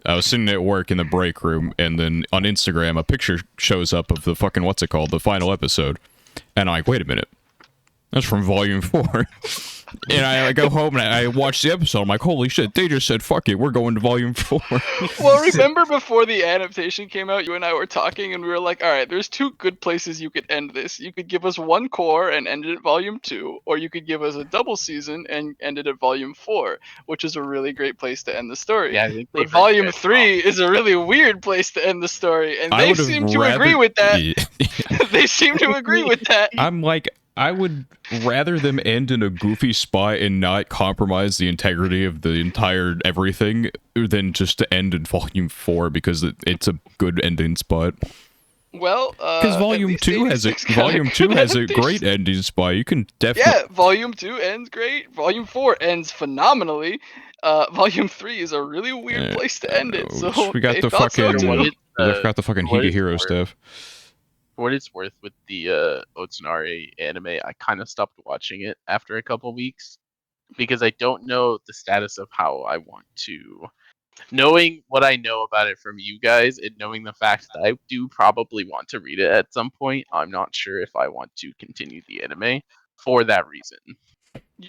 I was sitting at work in the break room, and then on Instagram, a picture shows up of the fucking, what's it called, the final episode. And I'm like, wait a minute. That's from volume 4. And I go home and I watch the episode. I'm like, holy shit, they just said, fuck it, we're going to volume 4. Well, remember before the adaptation came out, you and I were talking, and we were like, all right, there's 2 good places you could end this. You could give us 1 core and end it at volume 2, or you could give us a double season and end it at volume 4, which is a really great place to end the story. Yeah, I think But volume 3 is a really weird place to end the story, and I they would've seem to rather- agree with that. Yeah. They seem to agree with that. I'm like, I would rather them end in a goofy spot and not compromise the integrity of the entire everything than just to end in volume 4 because it's a good ending spot. Well, Because volume 2 has a 86 got good great adaptation. ending spot. You can definitely Yeah, volume 2 ends great. Volume 4 ends phenomenally. Volume 3 is a really weird place to end it. So we got they the thought so fucking too. I got the fucking what it's Higehiro worth. stuff. For what it's worth, with the Otonari anime, I kind of stopped watching it after a couple weeks because I don't know the status of how I want to. Knowing what I know about it from you guys and knowing the fact that I do probably want to read it at some point, I'm not sure if I want to continue the anime for that reason.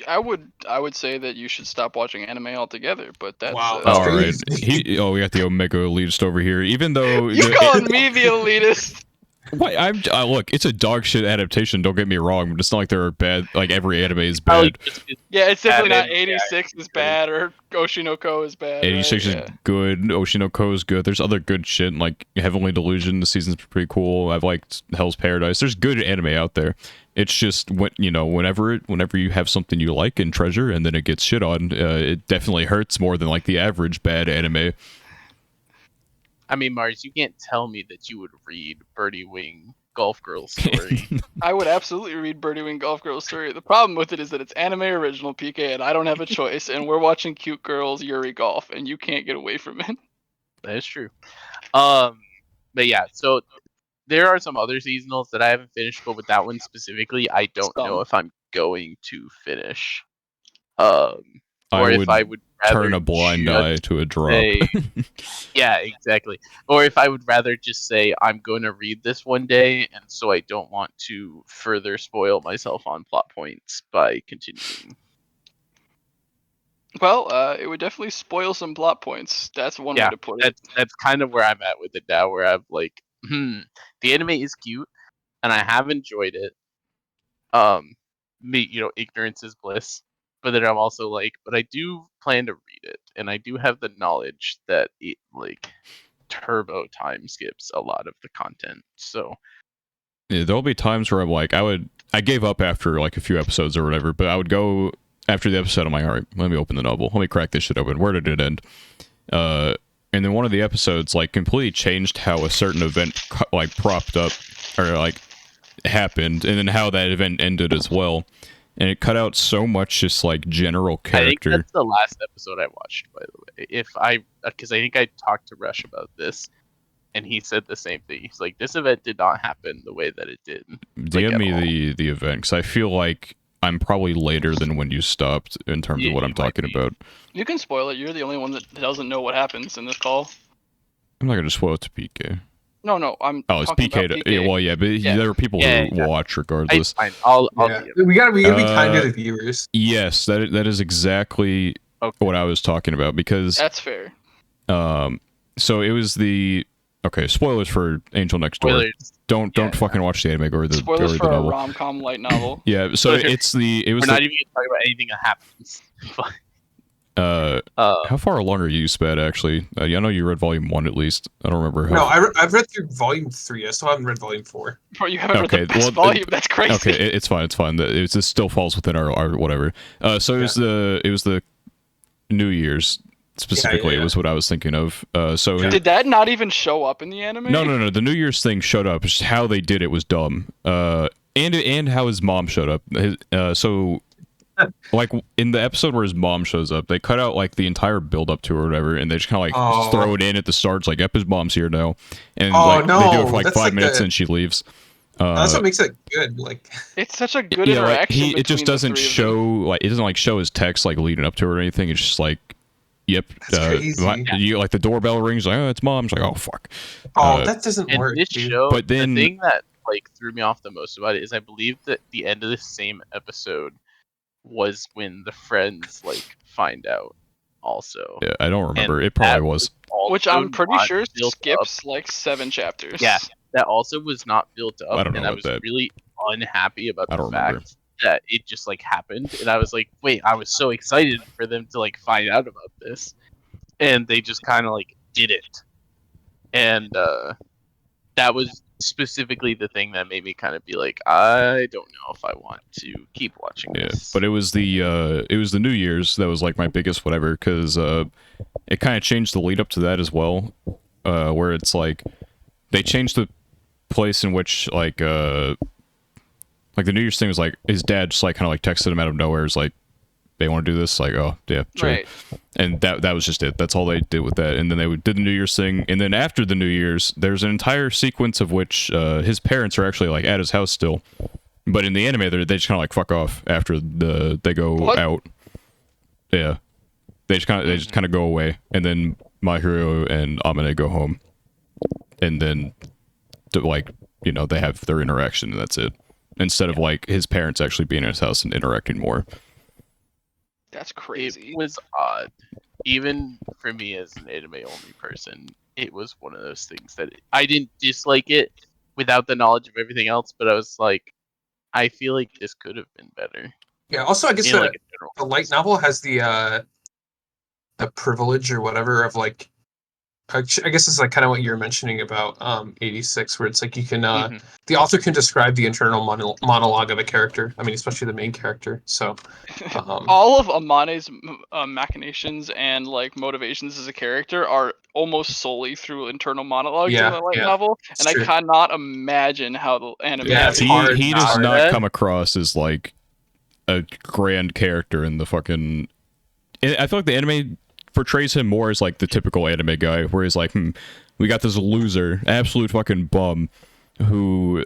I would say that you should stop watching anime altogether, but that's Wow, that's All right, crazy. we got the Omega elitist over here. Even though you calling me the elitist. what look, it's a dog shit adaptation. Don't get me wrong, but it's not like there are bad. Like every anime is Probably bad. just 'cause Yeah, it's definitely not Batman, 86 is bad or Oshinoko is bad. 86 right? is good. Oshinoko is good. There's other good shit like Heavenly Delusion. The season's pretty cool. I've liked Hell's Paradise. There's good anime out there. It's just when whenever you have something you like and treasure, and then it gets shit on, it definitely hurts more than like the average bad anime. I mean, Mars, you can't tell me that you would read Birdie Wing Golf Girl Story. I would absolutely read Birdie Wing Golf Girl Story. The problem with it is that it's anime original, PK, and I don't have a choice. And we're watching cute girls Yuri golf, and you can't get away from it. That is true. But yeah, so there are some other seasonals that I haven't finished, but with that one specifically, I don't know if I'm going to finish. Or if I would rather turn a blind just eye to a drop. say- yeah, exactly. Or if I would rather just say I'm going to read this one day, and so I don't want to further spoil myself on plot points by continuing. Well, it would definitely spoil some plot points. That's one way to put it. That's kind of where I'm at with it now, where I'm like, the anime is cute, and I have enjoyed it. Ignorance is bliss. But then I'm also like, but I do plan to read it, and I do have the knowledge that it like turbo time skips a lot of the content. So Yeah, there'll be times where I'm like, I gave up after like a few episodes or whatever, but I would go after the episode. I'm like, all right, let me open the novel. Let me crack this shit open. Where did it end? And then one of the episodes like completely changed how a certain event like propped up or like happened, and then how that event ended as well. And it cut out so much just like general character. I think that's the last episode I watched, by the way. Because I think I talked to Rush about this, and he said the same thing. He's like, this event did not happen the way that it did. DM me the event, because I feel like I'm probably later than when you stopped in terms of what I'm talking about. You can spoil it. You're the only one that doesn't know what happens in this call. I'm not gonna spoil it to PK. No, I'm. Oh, it's talking PK. about PK. Yeah, well, yeah, but there are people who watch regardless. Fine. I'll We gotta be kind to the viewers. Yes, that is exactly what I was talking about, because that's fair. So it was spoilers for Angel Next Door. Spoilers. Don't fucking watch the anime or the spoilers or for the a novel. rom-com light novel. Yeah, so We're we're not even gonna talk about anything that happens. How far along are you, Spad? Actually, I know you read volume 1 at least. I don't remember how. No, I've read through volume 3. I still haven't read volume 4. Bro, you haven't read the best volume. That's crazy. Okay, it's fine. It still falls within our whatever. So it was the New Year's specifically. It was what I was thinking of. Did that not even show up in the anime? No. The New Year's thing showed up. It's just how they did it was dumb. And how his mom showed up. Like in the episode where his mom shows up, they cut out like the entire build up to her or whatever, and they just kind of like just throw it in at the start. It's like, yep, his mom's here now, and they do it for like 5 minutes and she leaves. That's what makes it good. Like, it's such a good interaction. It just doesn't show like, it doesn't like show his text like leading up to it or anything. It's just like, yep, you like the doorbell rings, like, oh, it's mom. It's like, oh fuck. That doesn't work. This dude. show, but then the thing that like threw me off the most about it is I believe that the end of the same episode was when the friends like find out also. Yeah, I don't remember. It probably was. Which I'm pretty sure skips like 7 chapters. Yeah, that also was not built up, I don't know and I about was that. really unhappy about the remember. fact that it just like happened, and I was like, wait, I was so excited for them to like find out about this, and they just kind of like did it, and that was specifically the thing that made me kind of be like, I don't know if I want to keep watching this. But it was the New Year's that was like my biggest whatever, because it kind of changed the lead up to that as well, where it's like they changed the place in which like the New Year's thing was like his dad just like kind of like texted him out of nowhere. It's like, they want to do this, like, oh yeah, sure. Right. And that was just it. That's all they did with that. And then they did the New Year's thing, and then after the New Year's, there's an entire sequence of which his parents are actually like at his house still, but in the anime they just kind of like fuck off after they go out. Yeah, they just kind of go away, and then My Hero and Amane go home, and then they have their interaction, and that's it. Instead of like his parents actually being at his house and interacting more. That's It crazy. was odd. Even for me as an anime only person, it was one of those things that I didn't dislike it without the knowledge of everything else, but I was like, I feel like this could have been better Yeah. Also, I guess in like the a general the light sense. novel has the privilege or whatever of like I guess it's like kind of what you were mentioning about 86, where it's like you can Mhm. the author can describe the internal monologue of a character. I mean, especially the main character. So All of Amane's machinations and like motivations as a character are almost solely through internal monologues in yeah, the light yeah, novel, it's and I true. cannot imagine how the anime Yeah, would it's have he hard. he It's does hard. not that. come across as like a grand character in the fucking. I feel like the anime portrays him more as like the typical anime guy, where he's like, we got this loser, absolute fucking bum, who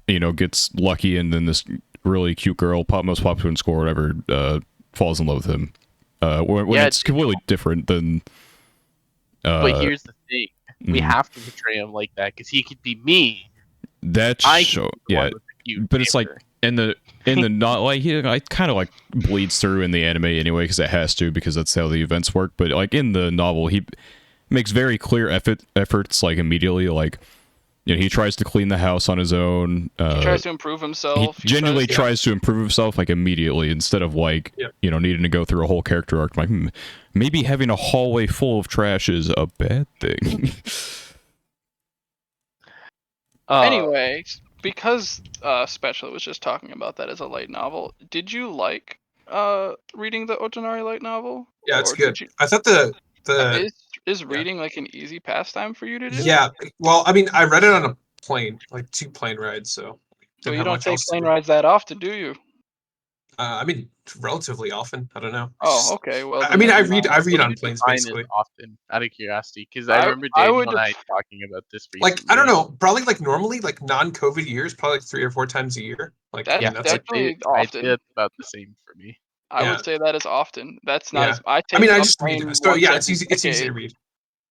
gets lucky, and then this really cute girl, most popular in school or whatever, falls in love with him. When Yeah, it's completely different than. but here's the thing: we Mhm. have to portray him like that because he could be me. That's I could so be the yeah, one with the cute but it's like neighbor. in the not like I kind of like bleeds through in the anime anyway because it has to, because that's how the events work. But like in the novel, he makes very clear efforts like immediately, like he tries to clean the house on his own. He tries to improve He himself. He genuinely tries. Yeah, tries to improve himself like immediately, instead of like yeah. needing to go through a whole character arc. Like maybe having a hallway full of trash is a bad thing. Anyway, because Spatula was just talking about that as a light novel, did you like reading the Otonari light novel, Yeah, it's or good. did you? I thought the Is yeah. reading like an easy pastime for you to do? Yeah, well, I mean, I read it on a plane, like 2 plane rides, so Well, didn't you have don't much take else to plane do. rides that often, do you? I mean, relatively often. I don't know. Oh, okay. Well, I then mean, never I mind. read What do on you planes define as basically. often, out of curiosity? Because I I remember I Daniel would and I talking about this Like, I don't recently. know, probably like normally, like non-COVID years, probably like 3 or 4 times a year. Like, I That's Yeah, mean, that's like, definitely I'd say often. that's about the same for me. I would yeah, say that is often. That's not yeah. as I I mean, take I a just read. plane So once yeah, it's every easy. It's easy to decade. read.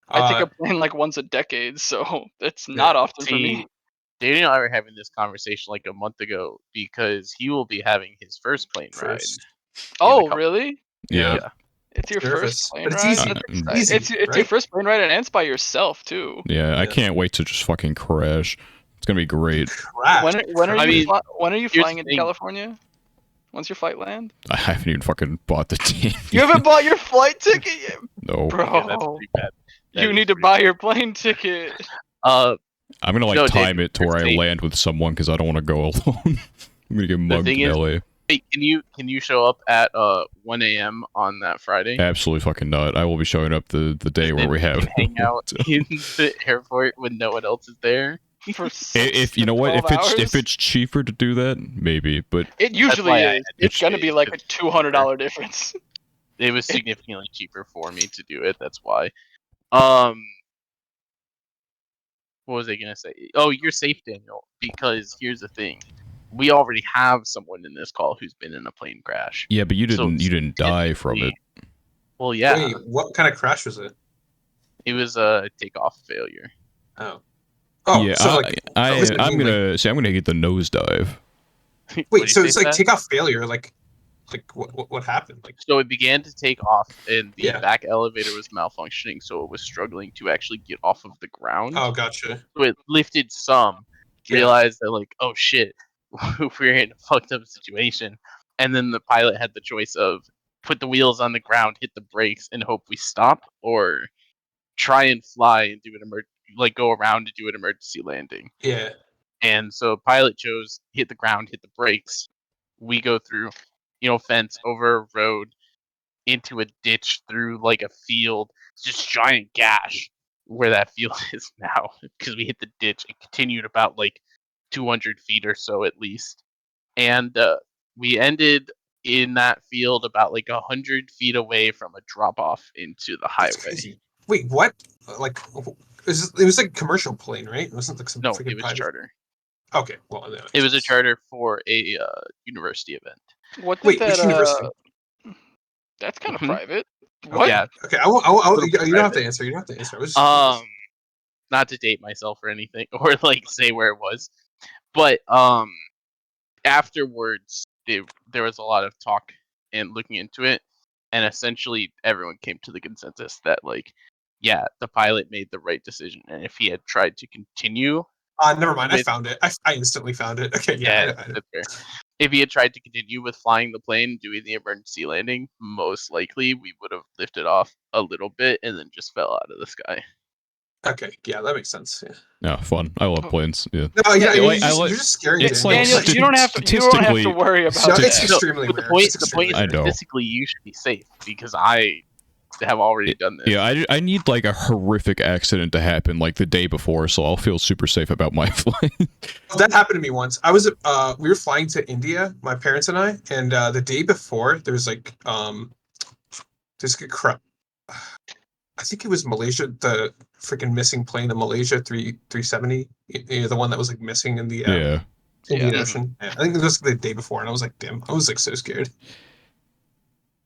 I take Uh, a plane like once a decade, so it's yeah, not often for me. See, Daniel and I were having this conversation like a month ago because he will be having his first plane ride first. in a Oh, couple. really? Yeah. Yeah, It's your first Nervous, plane but it's ride? easy. That's It's exciting. easy, It's your right? first plane ride, and it's by yourself too. Yeah, I Yeah. can't wait to just fucking crash. It's gonna be great. Crash. When are I you mean, when are you here's flying the into thing. California? Once your flight land? I haven't even fucking bought the team. You haven't bought your flight ticket yet, No. Okay, that's bro. pretty bad. That You is need to pretty buy bad. your plane ticket. Uh, I'm gonna like no, time Daniel, it to you're where I safe. land with someone because I don't want to go alone. I'm gonna get The mugged thing in is, LA. wait, can you show up at 1 a.m. on that Friday? Absolutely fucking not. I will be showing up the day Because where then we we have. can hang out in the airport when no one else is there. For 6 If you to know what, 12 if hours. it's cheaper to do that, maybe. But It That's usually why I is. had to It's It's- gonna pay be like a because it's cheaper. $200 difference. It was significantly cheaper for me to do it. That's why. Um, what was I gonna say? Oh, you're safe, Daniel. Because here's the thing: we already have someone in this call who's been in a plane crash. yeah, but you So didn't die from statistically- it. Well, yeah, Wait, what kind of crash was it? it was a takeoff failure. Oh, oh, Yeah, so like, I was I'm thinking like, gonna get the nosedive. What wait, did you so say, it's like Seth? takeoff failure. Like what happened? Like, So it began to take off, and the yeah. back elevator was malfunctioning, so it was struggling to actually get off of the ground. Oh, gotcha. So it lifted some, Yeah. realized that like, oh shit, we're in a fucked up situation. And then the pilot had the choice of put the wheels on the ground, hit the brakes, and hope we stop, or try and fly and do like go around and do an emergency landing. Yeah. And so pilot chose hit the ground, hit the brakes. We go through, fence over a road into a ditch through like a field. It's just giant gash where that field is now because we hit the ditch and continued about like 200 feet or so at least. And we ended in that field about like 100 feet away from a drop off into the That's highway. crazy. Wait, what? Like, it was like a commercial plane, right? It wasn't like some No, freaking it was private. charter. Okay, well, no, It was a charter for a university event. What did Wait, that which university? that's kind of Mhm. private. Okay. What? Yeah, Okay, I won't. little bit You don't have to private. answer. You don't have to answer. I was just curious. Not to date myself or anything, or like say where it was, but afterwards there was a lot of talk and looking into it. and essentially everyone came to the consensus that like, yeah, the pilot made the right decision, and if he had tried to continue, Never mind. I with- found it. I instantly found it. Okay, yeah, I that's fair. If he had tried to continue with flying the plane, doing the emergency landing, most likely we would have lifted off a little bit and then just fell out of the sky. okay, yeah, that makes sense. Yeah. Yeah, fun. I love planes. Yeah. No, yeah, Yeah, like, you're just scaring it's Daniel. like Daniel, you don't have to. You don't have to worry No, about it's that. extremely the rare. point, It's the point extremely is I know. statistically you should be safe because I have already done this. Yeah, I need like a horrific accident to happen like the day before, so I'll feel super safe about my flight. That happened to me once. I was we were flying to India, my parents and I, and the day before there was like there's a crap. I think it was Malaysia, the freaking missing plane, the Malaysia 370, the one that was like missing in the Yeah. Indian Yeah. Ocean. Yeah, I think it was the day before, and I was like, damn, I was like so scared.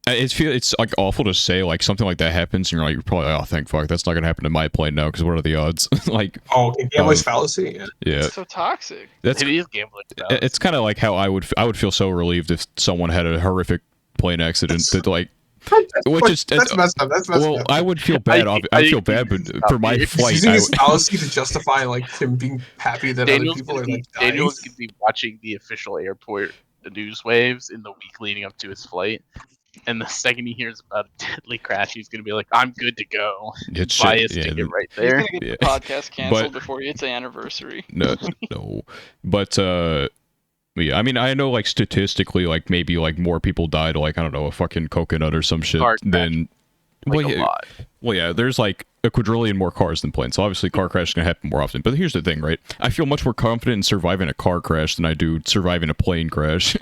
It's like awful to say like something like that happens and you're like you're probably like, oh thank fuck that's not gonna happen to my plane now because what are the odds? Like Oh, okay, gambler's fallacy. Yeah. yeah, It's so toxic. that's It is gambling. it's kind of like how I would feel so relieved if someone had a horrific plane accident that like That's messed up. That's messed well up. I would feel bad. I feel bad, but for my He's flight, using I, his fallacy to justify like him being happy that Daniel's other people gonna are be like dying. Daniel's gonna be watching the official airport news waves in the week leading up to his flight, and the second he hears about a deadly crash, he's gonna be like, "I'm good to go." it's Buy shit, his yeah, ticket right He's there. gonna get Yeah. the podcast canceled But- before its anniversary. no, but yeah, I mean, I know like statistically, like maybe like more people died like I don't know a fucking coconut or some shit Car crash. than Like well, a lot. Well, yeah, there's like a quadrillion more cars than planes, so obviously car crash is gonna happen more often. But here's the thing, right? I feel much more confident in surviving a car crash than I do surviving a plane crash.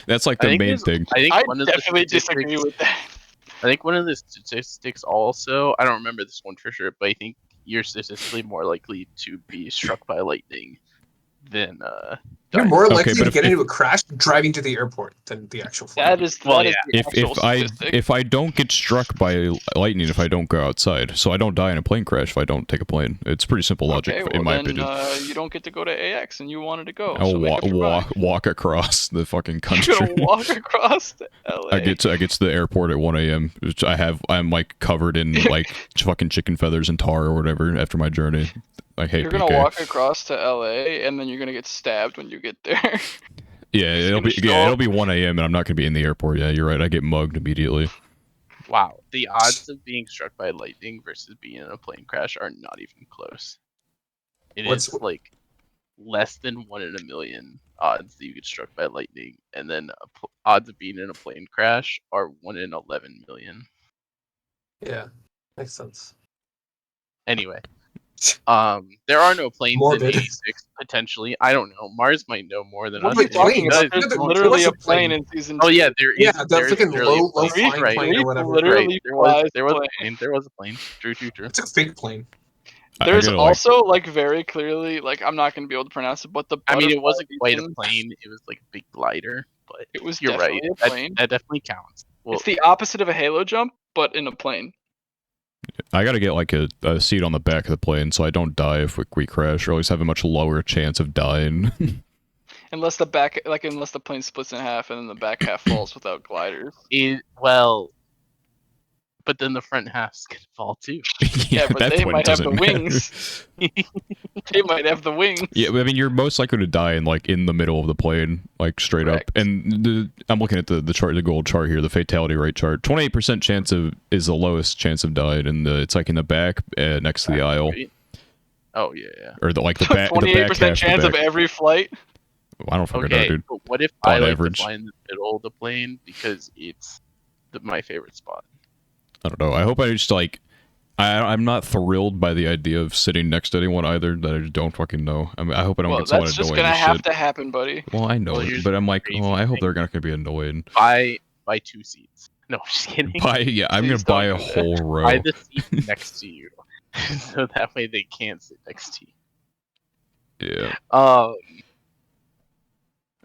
That's like I the think main there's- thing. I think I one of the definitely statistics- disagree with that. I think one of the statistics also, I don't remember this one for sure, but I think you're statistically more likely to be struck by lightning than You're dying. more Okay, likely but to if- get into a crash driving to the airport than the actual flight. That is Well, that is yeah. the actual statistic. If I don't get struck by lightning if I don't go outside, so I don't die in a plane crash if I don't take a plane. It's pretty simple logic okay, well in my then, opinion. you don't get to go to AX, and you wanted to go. I'll so make up your mind. walk across the fucking country. You're gonna walk across to LA. I get to the airport at 1 a.m. which I'm like covered in like fucking chicken feathers and tar or whatever after my journey. I hate You're PK. gonna walk across to LA, and then you're gonna get stabbed when you get there. Yeah, it'll be gonna show up. 1 a.m. and I'm not gonna be in the airport. Yeah, you're right. I get mugged immediately. Wow, the odds of being struck by lightning versus being in a plane crash are not even close. It is What's- like less than 1 in a million odds that you get struck by lightning, and then odds of being in a plane crash are 1 in 11 million. Yeah, makes sense. Anyway, there are no planes Morbid. in 86 potentially. I don't know. Mars might know more than What us. are you Wait, talking Guys, about? There's there- literally there a was a plane. plane in season. Oh 2. yeah, there is. Yeah, the there is freaking literally a low plane. flying Reef, plane Reef or whatever. literally Right, flies there was a plane. plane. There was a plane. True. It's a fake plane. I There's gotta, like, also like very clearly like I'm not gonna be able to pronounce it, but the I mean, it butterfly wasn't quite a engine, plane. It was like a big glider, but It was you're right. definitely a That, plane. that definitely counts. Well, It's the opposite of a halo jump, but in a plane. I gotta get like a seat on the back of the plane so I don't die if we crash, or at least have a much lower chance of dying. Unless the plane splits in half and then the back half falls without gliders. well, but then the front half's gonna fall too. Yeah, at but that they point, might it have the doesn't matter. wings. They might have the wings. Yeah, I mean, you're most likely to die in the middle of the plane, like straight Correct. up. And I'm looking at the chart, the gold chart here, the fatality rate chart. 28% chance is the lowest chance of dying, and it's like in the back next to the aisle, Right? Oh yeah. or the back. The back 28% half chance the of back. every flight. I don't fucking know, Okay, dude. but what if On I like average. to fly in the middle of the plane because it's my favorite spot? I don't know. I hope I just like. I'm not thrilled by the idea of sitting next to anyone either. That I just don't fucking know. I mean, I hope I don't Well, get someone that's just annoying gonna as have shit. to happen, buddy. Well, I know Well, it, here's but I'm the like, crazy well, I hope thing. they're not gonna be annoyed. Buy 2 seats. No, I'm just kidding. I'm gonna Please buy a don't do that. whole row. Buy the seat next to you, so that way they can't sit next to you. Yeah.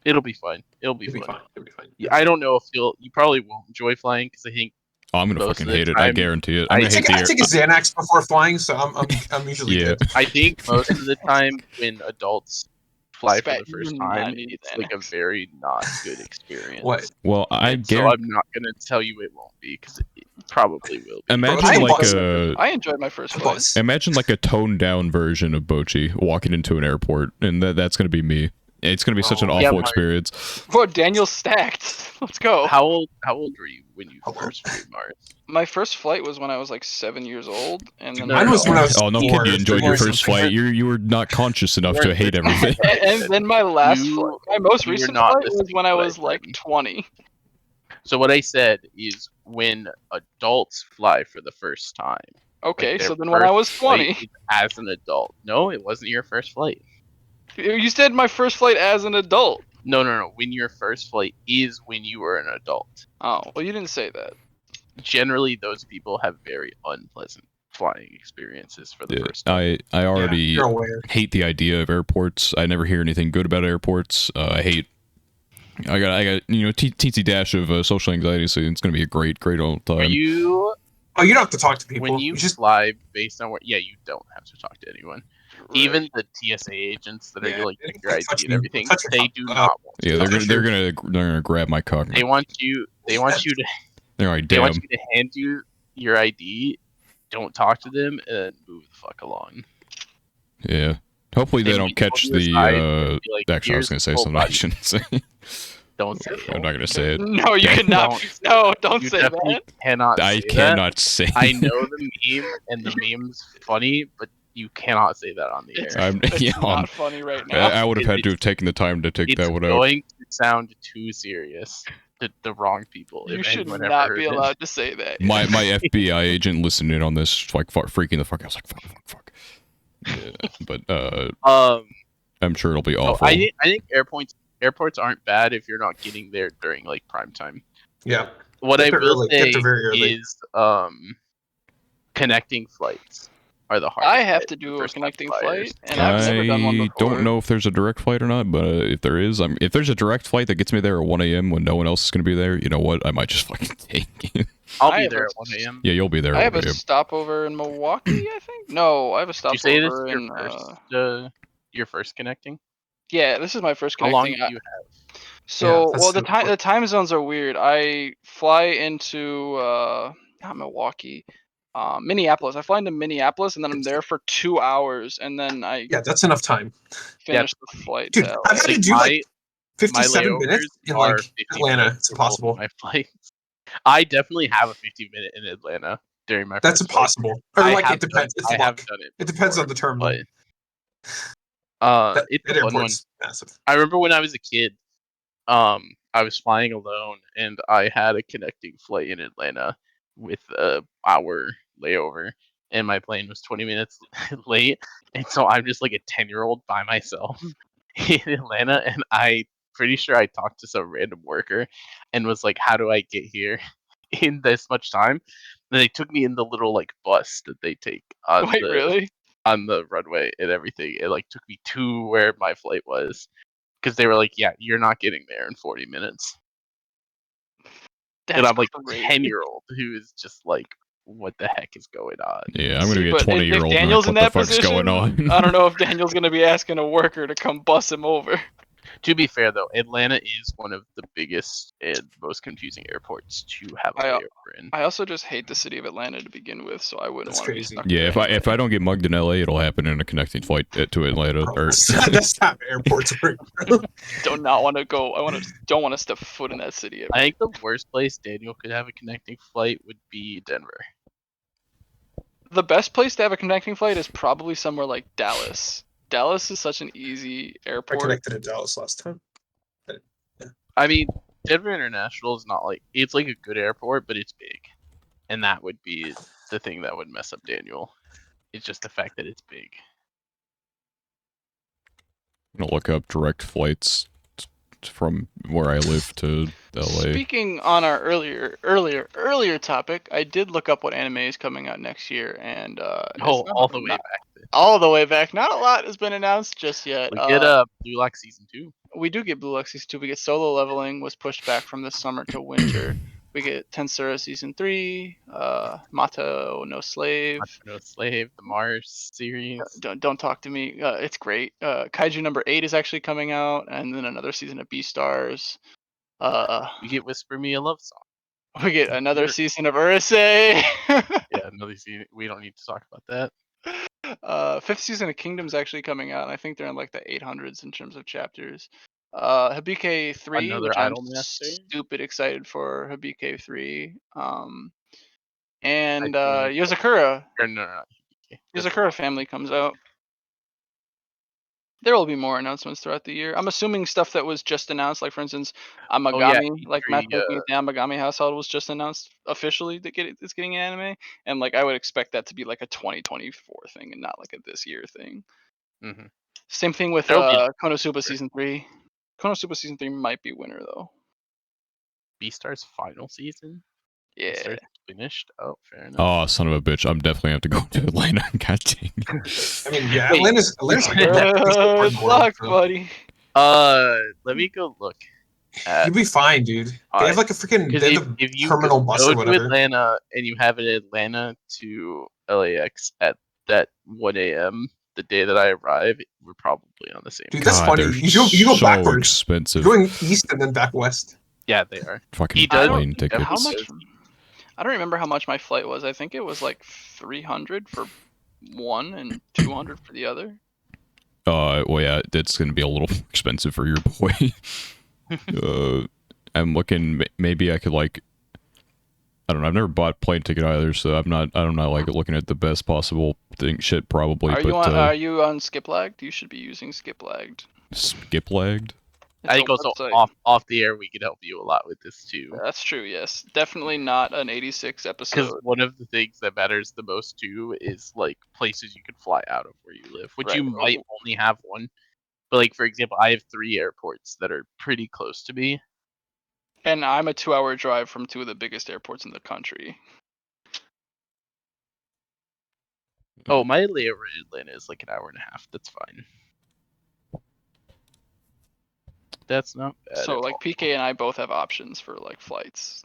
It'll be fun. It'll be It'll be fun. fine. It'll be fine. Yeah, I don't know if you probably won't enjoy flying because I think Oh, I'm gonna most fucking of the hate it. I time- guarantee it. I I'm gonna hate I take a the Xanax before flying, so I'm usually Yeah. good. most of the time when adults fly for Spat, the you first do not time, need it's that like a accent. very not good experience. What? Well, I And so guarantee. I'm not gonna tell you it won't be because it probably will be. Imagine it's a like bus. I enjoyed my first It's a flight. bus. imagine like a toned down version of Bochi walking into an airport, and that's gonna be me. It's gonna be such an Oh, yeah, awful Mark. experience. Bro, Daniel stacked. Let's go. How old were you when you Hello? first flew Mars? My first flight was when I was like 7 years old, and then Mine was when I was Oh no, kid, 4, you enjoyed your 3 or first something. flight. You were not conscious enough to hate everything. and then my last flight, my most you were recent not flight was listening when to I what I was like said. 20. So what I said is when adults fly for the first time. Okay, their so then when I first was flight 20, is as an adult. No, it wasn't your first flight. you said my first flight as an adult. No. When your first flight is when you were an adult. Oh, well, you didn't say that. Generally, those people have very unpleasant flying experiences for the Yeah, first time. I already You're aware. hate the idea of airports. I never hear anything good about airports. I got TT dash of social anxiety, so it's gonna be a great old time. Are you Oh, you don't have to talk to people. when you just fly based on where? Yeah, you don't have to talk to anyone. Right. Even the TSA agents that Yeah, are like they your ID touch and you, everything, touch your they cock. do not want. Yeah, to. they're gonna grab my cock. They want you. They want you to. They're like, They want damn. you to hand you your ID. Don't talk to them and move the fuck along. Yeah. Hopefully they They don't might pull catch you aside and the. be like, Actually, I was "Here's gonna say full something I body." shouldn't say. Don't say I'm it. not gonna say it. No, you Yeah. cannot. No, don't You say definitely that. cannot I say that. cannot say. I know the meme and the meme's funny, but you cannot say that on the It's, air. it's not funny right now. I would have had to have taken the time to take It's that one out. going to sound too serious to the wrong people. You If should anyone not ever be heard it. allowed to say that. My FBI agent listened in on this, like freaking the fuck. I was like, fuck. Yeah, but I'm sure it'll be Oh, awful. I think airports aren't bad if you're not getting there during like prime time. Yeah. What Get I there will early. Get say there very early. is connecting flights are the hardest. I have bit to for do a first-time connecting flyers. flight, and I've never done one I before. don't know if there's a direct flight or not, but if there is, if there's a direct flight that gets me there at 1 a.m. when no one else is gonna be there, you know what? I might just fucking take it. I'll I be have there a- at 1 a.m. Yeah, you'll be there. I at have 1 a a.m. stopover in Milwaukee, I think. No, I have a Did you say this stopover is in. your first connecting? Yeah, this is my first How long connecting. do you have? So, that's well, the the time zones are weird. I fly into not Milwaukee, Minneapolis. I fly into Minneapolis, and then I'm there for 2 hours, and then I Yeah, that's enough time. finish the flight Dude, to I've had LA. to do like my 57 minutes layovers in are like 50 Atlanta. minutes It's for both of impossible. my flights. I definitely have a 50-minute in Atlanta during my That's first flight. impossible. Or I like have it depends. Done, It's I have luck. done it. It depends on before, the terminal. But it's That a fun one. airport's massive. I remember when I was a kid, I was flying alone and I had a connecting flight in Atlanta with a hour layover, and my plane was 20 minutes late, and so I'm just like a 10-year-old by myself in Atlanta, and I pretty sure I talked to some random worker and was like, "How do I get here in this much time?" And they took me in the little like bus that they take on Wait, really? the runway and everything. It like took me to where my flight was. Because they were like, "Yeah, you're not getting there in 40 minutes." That's And I'm like crazy. 10-year-old who is just like, "What the heck is going on?" Yeah, I'm gonna See, be a but if 20-year-old. Daniel's in What the that fuck's position, going on? I don't know if Daniel's gonna be asking a worker to come bus him over. To be fair, though, Atlanta is one of the biggest and most confusing airports to have a I- layover in. I also just hate the city of Atlanta to begin with, so I wouldn't That's want to be crazy. stuck Yeah, there if I don't get mugged in LA, it'll happen in a connecting flight to Atlanta. Bro, Or that's not how airports work. Bro. Do not want to go. Don't want to step foot in that city. I think the worst place Daniel could have a connecting flight would be Denver. The best place to have a connecting flight is probably somewhere like Dallas. Dallas is such an easy I airport. connected to Dallas last time. I mean, Denver International is not like it's like a good airport, but it's big, and that would be the thing that would mess up Daniel. It's just the fact that it's big. I'm gonna look up direct flights from where I live to LA. Speaking on our earlier topic, I did look up what anime is coming out next year, and All the way back. Then. all the way back. Not a lot has been announced just yet. We get Blue Lock Season 2. We do get Blue Lock Season 2. We get Solo Leveling was pushed back from this summer to winter. We get Tensura season 3, Mato no Slave. No Slave, the Mars series. Don't talk to me. It's great. Kaiju number 8 is actually coming out, and then another season of Beastars. We get Whisper Me a Love Song. We get another season of Urusei. Yeah, another season. We don't need to talk about that. 5th season of Kingdom's actually coming out. I think they're in like the 800s in terms of chapters. Hibike 3, Another which I'm Idolmaster. stupid excited for. Hibike 3. And think- Yozakura. Or no, okay. Yozakura family comes out. There will be more announcements throughout the year. I'm assuming stuff that was just announced, like for instance, Amagami, like matchmaking at the Amagami household was just announced officially that it's getting an anime, and like I would expect that to be like a 2024 thing and not like a this year thing. Mm-hmm. Same thing with Konosuba season 3. Konosuba season 3 might be winter though. Beastar's final season. Yeah. Beastar's finished. Oh, fair enough. Oh, son of a bitch! I'm definitely have to go to Atlanta. God dang. I mean, yeah, Atlanta's like Good luck, buddy. Let me go look. You'll be fine, dude. They have like a freaking if you terminal bus go or whatever. to Atlanta and you have an Atlanta to LAX at that 1 a.m. the day that I arrive, we're probably on the same. Dude, that's God, funny. they're You go so backwards. expensive. You're going east and then back west. Yeah, they are. Fucking does- plane tickets. How much? I don't remember how much my flight was. I think it was like 300 for one and 200 for the other. Well, yeah, that's gonna be a little expensive for your boy. I'm looking. Maybe I could like. I don't know. I've never bought a plane ticket either, so I'm not like looking at the best possible thing. Shit, probably. Are you on Skiplagged? You should be using Skiplagged. Skip lagged? I think also off the air we could help you a lot with this too. That's true. Yes, definitely not an 86 episode. Because one of the things that matters the most too is like places you can fly out of where you live, which you might only have one. But like for example, I have 3 airports that are pretty close to me. And I'm a 2-hour drive from 2 of the biggest airports in the country. Oh, my layover in Atlanta is like an hour and a half. That's fine. That's not bad. So like PK and I both have options for like flights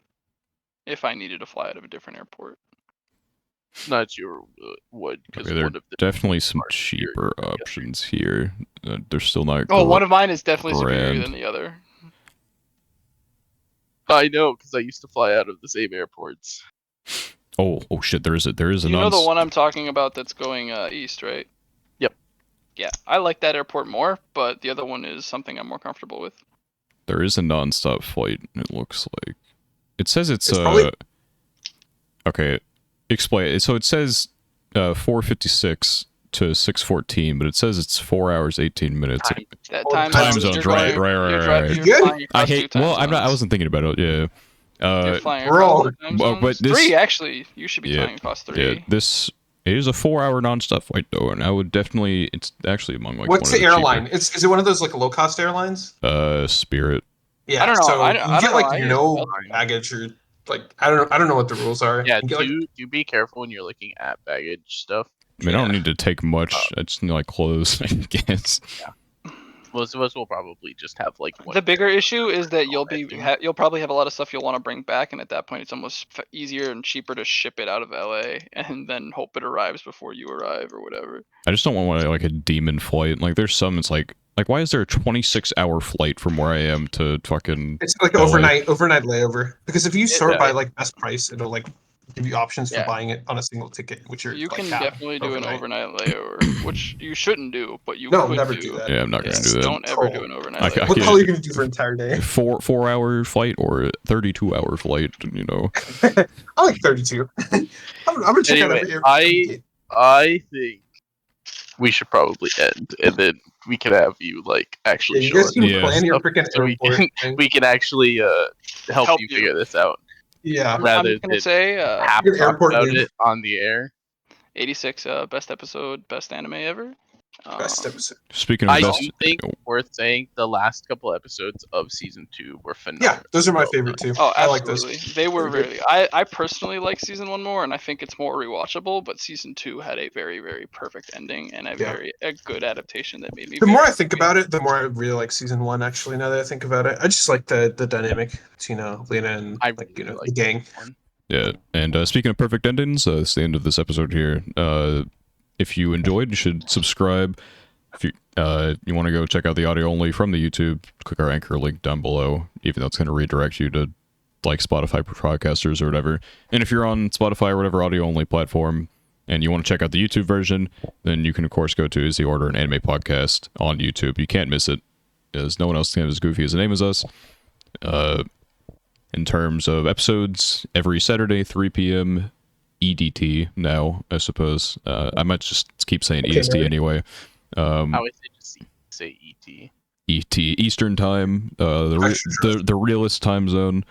if I needed to fly out of a different airport. Not sure would because there are definitely some cheaper options here. They're still not. One of mine is definitely superior than the other. I know because I used to fly out of the same airports. Oh shit! There is a You know the one I'm talking about that's going east, right? Yep. Yeah, I like that airport more, but the other one is something I'm more comfortable with. There is a non-stop flight. It looks like. It says it's probably... Okay, explain. So it says 4:56 to 6:14, but it says it's 4 hours 18 minutes. Time zones, right. I hate. Well, I'm not. I wasn't thinking about it. Yeah. You're flying but this, 3 actually. You should be flying across 3. Yeah, this it is a 4-hour non-stop flight though, and I would definitely. It's actually among like. What's the airline? Is it one of those like low-cost airlines? Spirit. Yeah, I don't know. So you get like no baggage or like I don't know what the rules are. Yeah, do be careful when you're looking at baggage stuff. I mean, I don't need to take much. I just need like clothes, I guess. Yeah. Most of us will probably just have like one. The bigger issue is that you'll probably have a lot of stuff you'll want to bring back, and at that point, it's almost easier and cheaper to ship it out of LA and then hope it arrives before you arrive or whatever. I just don't want like a demon flight. Like, there's some. It's like why is there a 26-hour flight from where I am to fucking? It's like overnight layover. Because if you sort by like best price, it'll like give you options for buying it on a single ticket, which you can definitely do an overnight layover, which you shouldn't do, but you could never do that. Yeah, I'm not gonna do that. Don't ever do an overnight layover. What the hell are you gonna do for an entire day? 4-hour flight or a 32-hour flight? You know. I like 32. I'm gonna check out every airport. I think we should probably end, and then we can have you like actually. You guys can plan your freaking airport. We can actually help you figure this out. Yeah. Rather than say have to talk about it on the air. 86 best episode, best anime ever. Best episode. Speaking of I best, do think worth saying the last couple episodes of season 2 were Yeah, phenomenal. those are my Well favorite too. Oh, I like those. absolutely. They were Very very. good. I personally like season 1 more, and I think it's more rewatchable. But season 2 had a very, very perfect ending and a good adaptation that made me. The more very I think happy. about it, the more I really like season 1. Actually, now that I think about it, I just like the dynamic between Lena and I like really the like gang. that one. yeah. And speaking of perfect endings, it's the end of this episode here. If you enjoyed, you should subscribe. If you want to go check out the audio only from the YouTube, click our anchor link down below, even though it's going to redirect you to like Spotify for podcasters or whatever. And if you're on Spotify or whatever audio only platform and you want to check out the YouTube version, then you can of course go to Is the Order, an anime podcast on YouTube. You can't miss it, as no one else can have as goofy as the name as us. In terms of episodes, every Saturday, 3 p.m. EDT now, I suppose. I might just keep saying Okay, EST right. anyway. I would say just say ET. ET Eastern Time, the realest time zone.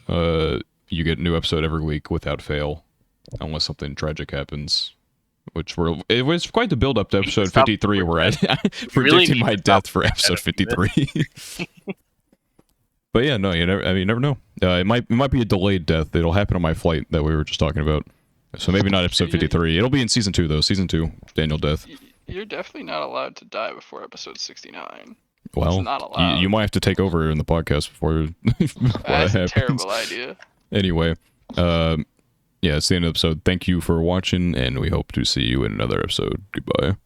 You get a new episode every week without fail, unless something tragic happens. It was quite the build up to We need to episode stop 53 where I really predicted need my to stop death for episode predicting 53. But yeah, no, you never know. It might be a delayed death. It'll happen on my flight that we were just talking about. So maybe not episode 53. It'll be in season 2 though. Season 2, Daniel death. You're definitely not allowed to die before episode 69. Well, not allowed. you might have to take over in the podcast before that That's a happens. terrible idea. Anyway, yeah, it's the end of the episode. Thank you for watching, and we hope to see you in another episode. Goodbye.